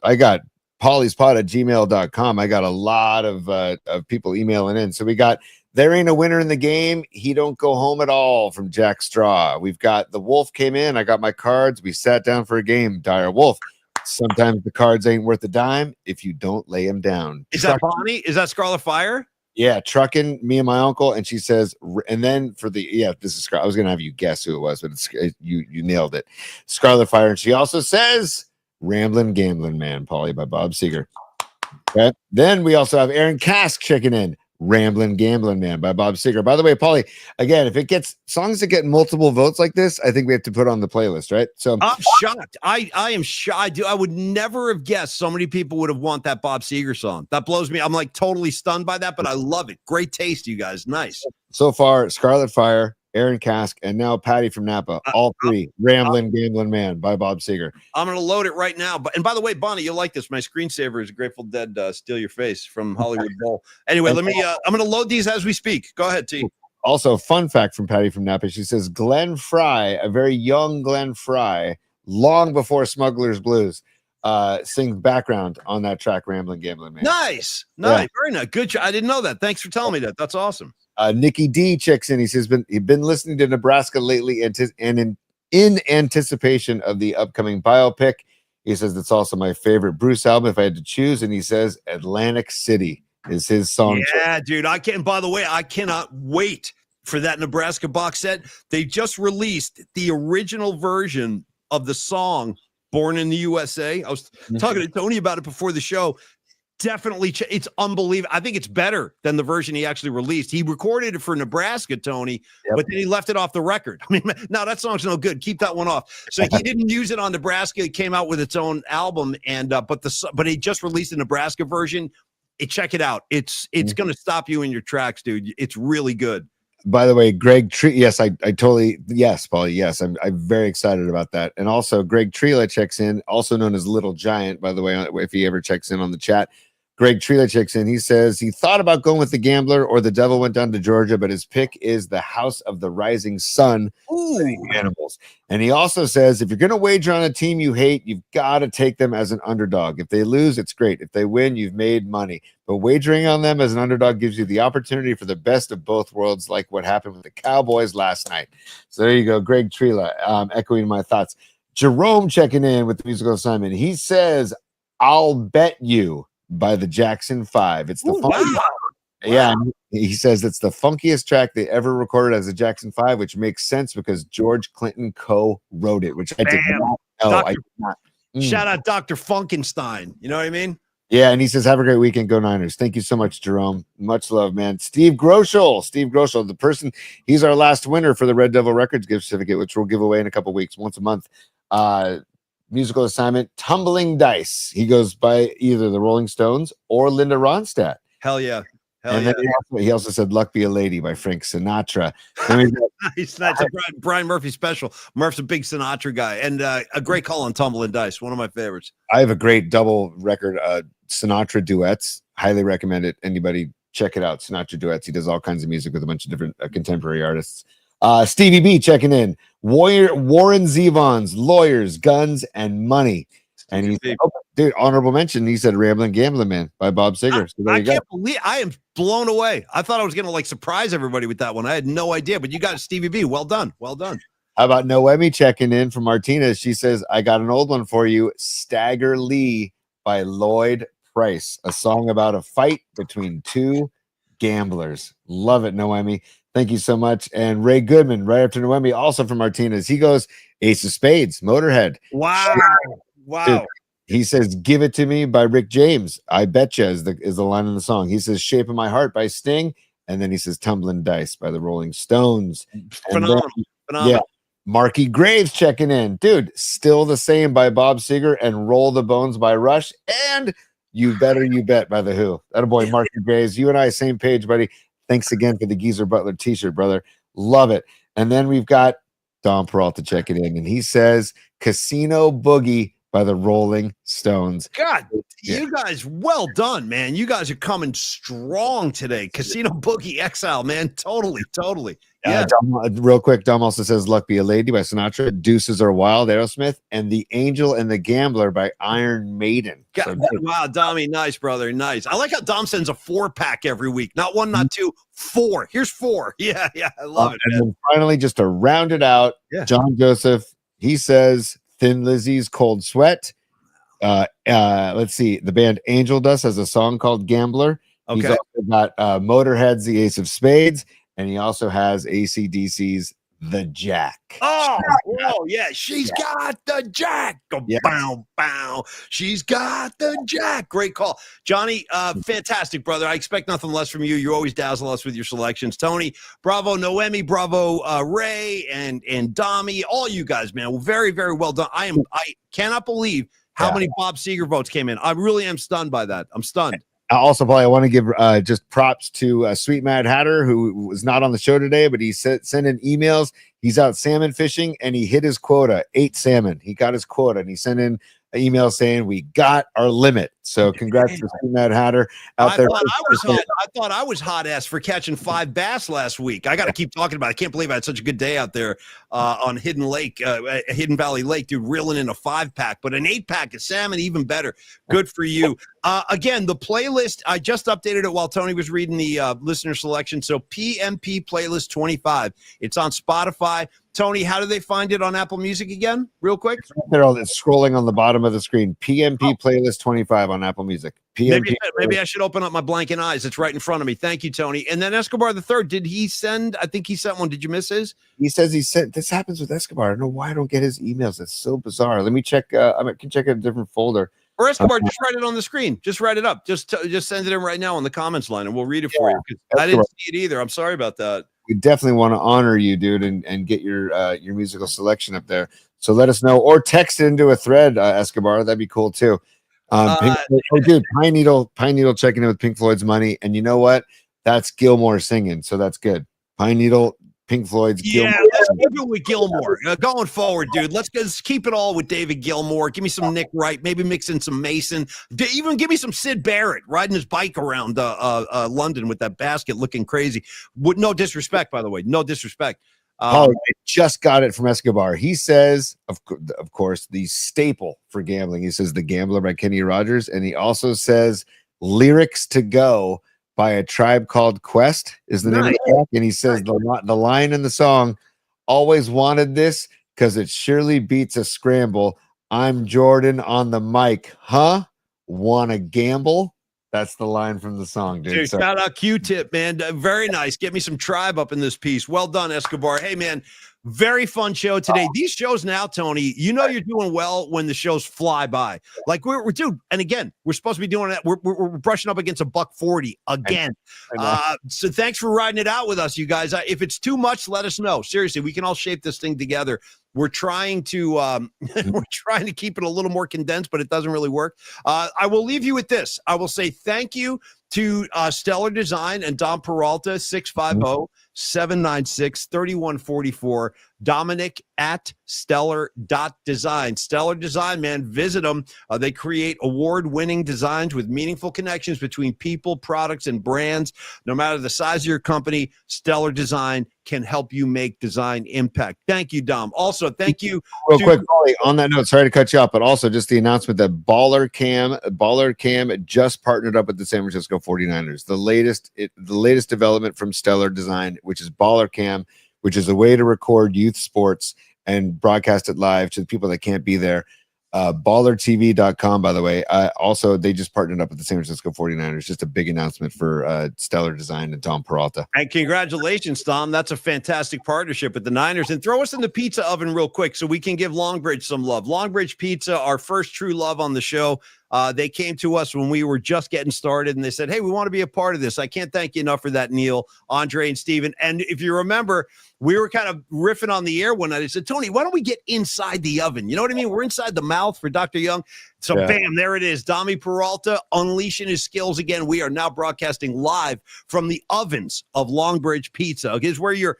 I got pollyspot@gmail.com. I got a lot of people emailing in. So we got "There Ain't a Winner in the Game. He Don't Go Home at All" from Jack Straw. We've got "The Wolf Came In. I Got My Cards. We sat down for a game." Dire Wolf. "Sometimes the cards ain't worth a dime if you don't lay them down." Is that Bonnie? Is that Scarlet Fire? Yeah, Truckin', Me and My Uncle. And she says, and then for this is Scarlet. I was gonna have you guess who it was, but you nailed it. Scarlet Fire. And she also says "Ramblin' Gamblin' Man," Paulie, by Bob Seger. Okay. Then we also have Aaron Kask checking in. "Ramblin' Gamblin' Man" by Bob Seger. By the way, Paulie, again, if it gets songs that get multiple votes like this, I think we have to put on the playlist, right? So I'm shocked. I am shocked. I would never have guessed so many people would have want that Bob Seger song. That blows me. I'm like totally stunned by that, but I love it. Great taste, you guys. Nice. So far, Scarlet Fire, Aaron Kask, and now Patty from Napa. All three. "Ramblin' Gamblin' Man" by Bob Seger. I'm going to load it right now. And by the way, Bonnie, you'll like this. My screensaver is a Grateful Dead "Steal Your Face" from Hollywood Bowl. Anyway, I'm going to load these as we speak. Go ahead, T. Also, fun fact from Patty from Napa. She says Glenn Fry, a very young Glenn Fry, long before Smuggler's Blues, sings background on that track, "Ramblin' Gamblin' Man." Nice. Yeah. Very nice. Good job. I didn't know that. Thanks for telling me that. That's awesome. Nikki D checks in. He says he's been listening to Nebraska lately and in anticipation of the upcoming biopic. He says it's also my favorite Bruce album if I had to choose. And he says Atlantic City is his song. Yeah, dude. By the way, I cannot wait for that Nebraska box set. They just released the original version of the song "Born in the USA." I was talking to Tony about it before the show. Definitely, it's unbelievable. I think it's better than the version he actually released. He recorded it for Nebraska, Tony, but then he left it off the record. I mean, no, that song's no good. Keep that one off. So he didn't use it on Nebraska. It came out with its own album, and but he just released the Nebraska version. Check it out. It's going to stop you in your tracks, dude. It's really good. By the way, Greg Tree. Yes, I totally. Yes, Paulie. Yes, I'm very excited about that. And also, Greg Trela checks in, also known as Little Giant. By the way, if he ever checks in on the chat. Greg Trela checks in. He says he thought about going with the Gambler or the Devil Went Down to Georgia, but his pick is the House of the Rising Sun. Ooh. Animals. And he also says if you're going to wager on a team you hate, you've got to take them as an underdog. If they lose, it's great. If they win, you've made money. But wagering on them as an underdog gives you the opportunity for the best of both worlds, like what happened with the Cowboys last night. So there you go, Greg Trela, echoing my thoughts. Jerome checking in with the musical assignment. He says, I'll Bet You by the Jackson 5. It's the Yeah, he says it's the funkiest track they ever recorded as a Jackson 5, which makes sense because George Clinton co-wrote it, which I did not know. I did not. Shout out Dr. Funkenstein. You know what I mean? Yeah, and he says, have a great weekend. Go Niners. Thank you so much, Jerome. Much love, man. Steve Groschel, the person, he's our last winner for the Red Devil Records gift certificate, which we'll give away in a couple weeks, once a month. Musical assignment, Tumbling Dice. He goes by either the Rolling Stones or Linda Ronstadt. Hell yeah. And then he also said Luck Be a Lady by Frank Sinatra. Nice. That's a Brian Murphy special. Murph's a big Sinatra guy. And a great call on Tumbling Dice. One of my favorites. I have a great double record, Sinatra duets. Highly recommend it. Anybody check it out. Sinatra duets. He does all kinds of music with a bunch of different contemporary artists. Stevie B checking in. Warren Zevon's Lawyers, Guns, and Money. And he said, dude, honorable mention. He said Ramblin' Gambling Man by Bob Seger. So there you go. Can't believe I am blown away. I thought I was gonna surprise everybody with that one. I had no idea, but you got Stevie B. Well done. Well done. How about Noemi checking in from Martinez? She says, I got an old one for you. Stagger Lee by Lloyd Price, a song about a fight between two gamblers. Love it, Noemi. Thank you so much. And Ray Goodman, right after Noemi, also from Martinez. He goes, Ace of Spades, Motorhead. Wow. Wow. Dude, he says, Give It to Me by Rick James. I Betcha is the line in the song. He says, Shape of My Heart by Sting. And then he says, Tumbling Dice by the Rolling Stones. Phenomenal. Yeah. Marky Graves checking in. Dude, Still the Same by Bob Seger and Roll the Bones by Rush. And You Better You Bet by The Who. That boy, Marky Graves. You and I, same page, buddy. Thanks again for the Geezer Butler t-shirt, brother. Love it. And then we've got Don Peralta checking in. And he says, Casino Boogie by the Rolling Stones. God, you guys, well done, man. You guys are coming strong today. Casino Boogie Exile, man. Totally. Yeah. Real quick, Dom also says Luck Be a Lady by Sinatra, Deuces Are Wild, Aerosmith, and The Angel and the Gambler by Iron Maiden. God, wow, Dommy, nice, brother. Nice. I like how Dom sends a 4-pack every week. Not one, not two, 4. Here's 4. Yeah, I love it. And then finally, just to round it out, John Joseph, he says Thin Lizzy's Cold Sweat. Let's see. The band Angel Dust has a song called Gambler. Okay. He's also got Motorhead's The Ace of Spades, and he also has AC/DC's The Jack. Oh, whoa, yeah. She's got the Jack. Go bow, bow. She's got the Jack. Great call. Johnny, fantastic, brother. I expect nothing less from you. You always dazzle us with your selections. Tony, bravo. Noemi, bravo. Ray and Dommy, all you guys, man. Well, very, very well done. I cannot believe how many Bob Seger votes came in. I really am stunned by that. I'm stunned. Also, Paul, I want to give just props to Sweet Mad Hatter, who was not on the show today, but he sent in emails. He's out salmon fishing, and he hit his quota, 8 salmon. He got his quota, and he sent in an email saying, we got our limit. So congrats to Sweet Mad Hatter out there. I thought I was hot ass for catching 5 bass last week. I got to keep talking about it. I can't believe I had such a good day out there on Hidden Valley Lake, dude, reeling in a 5-pack, but an 8-pack of salmon, even better. Good for you. Again, the playlist, I just updated it while Tony was reading the listener selection. So PMP playlist 25. It's on Spotify. Tony, how do they find it on Apple Music again? Real quick. It's scrolling on the bottom of the screen. PMP playlist 25 on Apple Music. PMP maybe I should open up my blanking eyes. It's right in front of me. Thank you, Tony. And then Escobar the Third, did he send? I think he sent one. Did you miss his? He says he sent. This happens with Escobar. I don't know why I don't get his emails. It's so bizarre. Let me check. I can check a different folder. Or Escobar, just write it on the screen. Just write it up. Just send it in right now on the comments line, and we'll read it for you. I didn't see it either. I'm sorry about that. We definitely want to honor you, dude, and get your musical selection up there. So let us know, or text it into a thread, Escobar. That'd be cool too. Dude, Pine Needle checking in with Pink Floyd's Money, and you know what? That's Gilmore singing, so that's good. Pine Needle Pink Floyd's Yeah, Gilmore. let's keep it with Gilmore. Going forward, dude, let's keep it all with David Gilmore. Give me some Nick Wright, maybe mix in some Mason. Even give me some Sid Barrett riding his bike around London with that basket looking crazy. With no disrespect, by the way. No disrespect. I just got it from Escobar. He says, of course, the staple for gambling. He says The Gambler by Kenny Rogers. And he also says Lyrics to Go by A Tribe Called Quest is the name of the track. And he says the line in the song, always wanted this because it surely beats a scramble. I'm Jordan on the mic. Huh? Wanna gamble? That's the line from the song, dude. Dude, shout out Q-Tip, man. Very nice. Get me some Tribe up in this piece. Well done, Escobar. Hey, man, very fun show today. These shows now, Tony, you know you're doing well when the shows fly by. Like we're dude, and again, we're supposed to be doing that. We're brushing up against $140 again. So thanks for riding it out with us, you guys. If it's too much, let us know. Seriously, we can all shape this thing together. We're trying to we're trying to keep it a little more condensed, but it doesn't really work. I will leave you with this. I will say thank you to Stellar Design and Dom Peralta, 650-796-3144. Dominic at stellar.design. Stellar Design, man, visit them. They create award-winning designs with meaningful connections between people, products, and brands. No matter the size of your company, Stellar Design can help you make design impact. Thank you, Dom. Also, thank you. Real quick, Paulie, on that note, sorry to cut you off, but also just the announcement that Baller Cam just partnered up with the San Francisco 49ers. The latest development from Stellar Design, which is Baller Cam, which is a way to record youth sports and broadcast it live to the people that can't be there. ballertv.com, by the way. Also, they just partnered up with the San Francisco 49ers. Just a big announcement for Stellar Design and Tom Peralta. And congratulations, Tom. That's a fantastic partnership with the Niners. And throw us in the pizza oven real quick so we can give Longbridge some love. Longbridge Pizza, our first true love on the show. They came to us when we were just getting started, and they said, hey, we want to be a part of this. I can't thank you enough for that, Neil, Andre, and Steven. And if you remember, we were kind of riffing on the air one night. I said, Tony, why don't we get inside the oven? You know what I mean? We're inside the mouth for Dr. Young. So, bam, there it is. Dami Peralta unleashing his skills again. We are now broadcasting live from the ovens of Longbridge Pizza. Okay, this is where your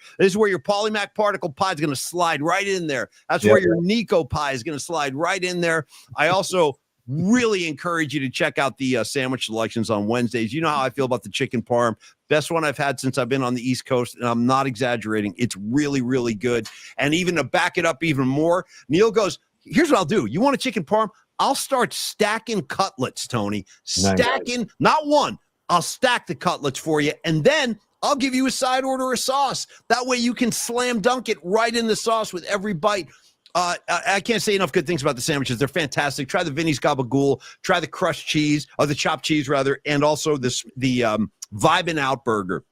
Polymac particle pie is going to slide right in there. That's where your Nico pie is going to slide right in there. I also really encourage you to check out the sandwich selections on Wednesdays. You know how I feel about the chicken parm. Best one I've had since I've been on the East Coast, and I'm not exaggerating. It's really, really good. And even to back it up even more, Neil goes, here's what I'll do. You want a chicken parm? I'll start stacking cutlets, Tony. Stacking, not one. I'll stack the cutlets for you, and then I'll give you a side order of sauce. That way you can slam dunk it right in the sauce with every bite. I can't say enough good things about the sandwiches. They're fantastic. Try the Vinny's Gabagool. Try the crushed cheese, or the chopped cheese rather, and also the Vibin' Out burger,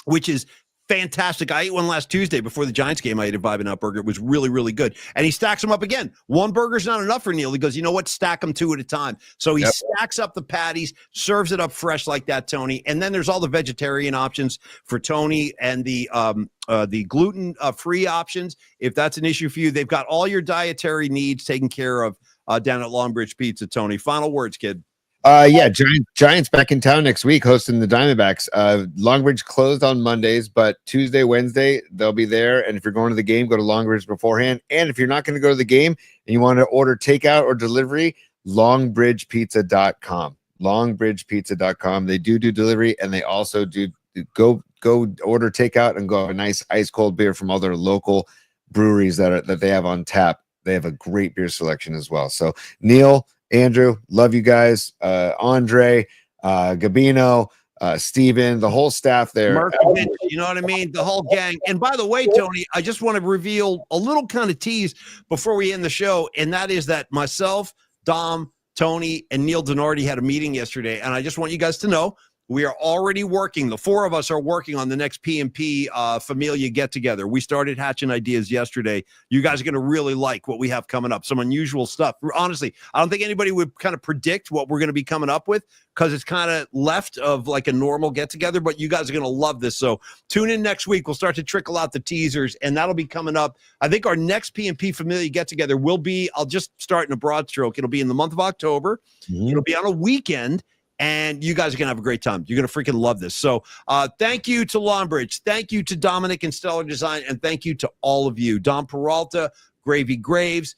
which is fantastic. I ate one last Tuesday before the Giants game. I ate a Vibin' Out burger. It was really, really good. And he stacks them up again. One burger's not enough for Neil. He goes, you know what? Stack them two at a time. So he stacks up the patties, serves it up fresh like that, Tony. And then there's all the vegetarian options for Tony and the gluten-free options. If that's an issue for you, they've got all your dietary needs taken care of down at Longbridge Pizza, Tony. Final words, kid. Giants back in town next week hosting the Diamondbacks. Longbridge closed on Mondays, but Tuesday, Wednesday, they'll be there. And if you're going to the game, go to Longbridge beforehand. And if you're not going to go to the game and you want to order takeout or delivery, longbridgepizza.com. Longbridgepizza.com. They do delivery, and they also do go order takeout and go have a nice ice cold beer from all their local breweries that they have on tap. They have a great beer selection as well. So Neil, Andrew, love you guys. Andre, Gabino, Steven, the whole staff there. Markovich, you know what I mean? The whole gang. And by the way, Tony, I just want to reveal a little kind of tease before we end the show, and that is that myself, Dom, Tony, and Neil Denardi had a meeting yesterday, and I just want you guys to know we are already working. The four of us are working on the next PMP Familia get-together. We started hatching ideas yesterday. You guys are going to really like what we have coming up. Some unusual stuff. Honestly, I don't think anybody would kind of predict what we're going to be coming up with because it's kind of left of like a normal get-together, but you guys are going to love this. So tune in next week. We'll start to trickle out the teasers, and that'll be coming up. I think our next PMP Familia get-together will be, I'll just start in a broad stroke. It'll be in the month of October. It'll be on a weekend. and you guys are going to have a great time. You're going to freaking love this. So thank you to Longbridge. Thank you to Dominic and Stellar Design, and thank you to all of you. Don Peralta, Gravy Graves,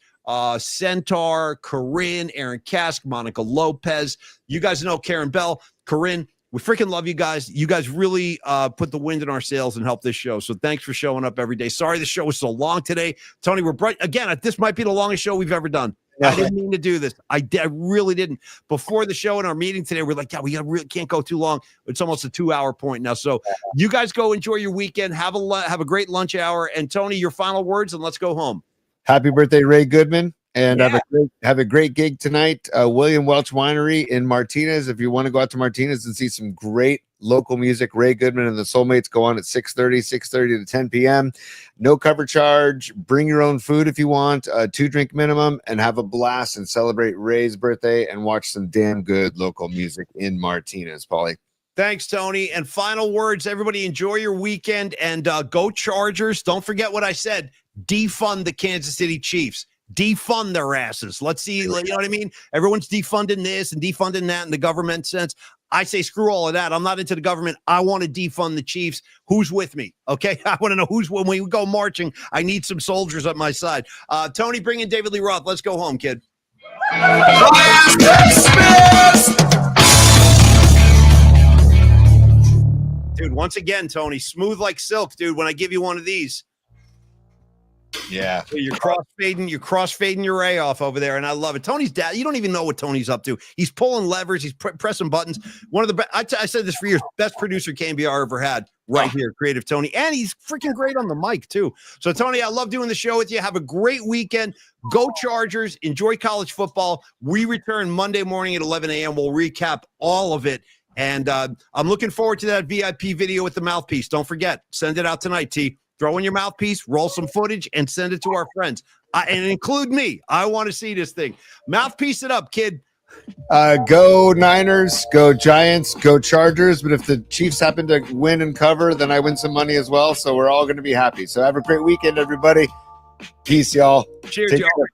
Centaur, Corinne, Aaron Kask, Monica Lopez. You guys know Karen Bell, Corinne. We freaking love you guys. You guys really put the wind in our sails and help this show. So thanks for showing up every day. Sorry the show was so long today. Tony, we're bright. Again, this might be the longest show we've ever done. I didn't mean to do this. I really didn't. Before the show and our meeting today, we're like, yeah, we really can't go too long. It's almost a 2-hour point now. So you guys go enjoy your weekend. Have a great lunch hour. And Tony, your final words, and let's go home. Happy birthday, Ray Goodman. And have a great gig tonight. William Welch Winery in Martinez. If you want to go out to Martinez and see some great local music, Ray Goodman and the Soulmates go on at 6:30 to 10 p.m. No cover charge. Bring your own food if you want. 2-drink minimum, and have a blast and celebrate Ray's birthday and watch some damn good local music in Martinez, Paulie. Thanks, Tony. And final words, everybody enjoy your weekend and go Chargers. Don't forget what I said. Defund the Kansas City Chiefs. Defund their asses. Let's see, you know what I mean? Everyone's defunding this and defunding that in the government sense. I say screw all of that. I'm not into the government. I want to defund the Chiefs. Who's with me? Okay, I want to know when we go marching. I need some soldiers at my side. Tony, bring in David Lee Roth. Let's go home, kid. Dude, once again, Tony, smooth like silk, dude, when I give you one of these. Yeah. So you're crossfading your Ray off over there, and I love it. Tony's dad, you don't even know what Tony's up to. He's pulling levers, he's pressing buttons. One of the best, I said this for years, best producer KMBR ever had right here, Creative Tony. And he's freaking great on the mic, too. So, Tony, I love doing the show with you. Have a great weekend. Go Chargers. Enjoy college football. We return Monday morning at 11 a.m. We'll recap all of it. And I'm looking forward to that VIP video with the mouthpiece. Don't forget, send it out tonight, T. Throw in your mouthpiece, roll some footage, and send it to our friends. And include me. I want to see this thing. Mouthpiece it up, kid. Go Niners, go Giants, go Chargers. But if the Chiefs happen to win and cover, then I win some money as well. So we're all going to be happy. So have a great weekend, everybody. Peace, y'all. Cheers, Take y'all. care.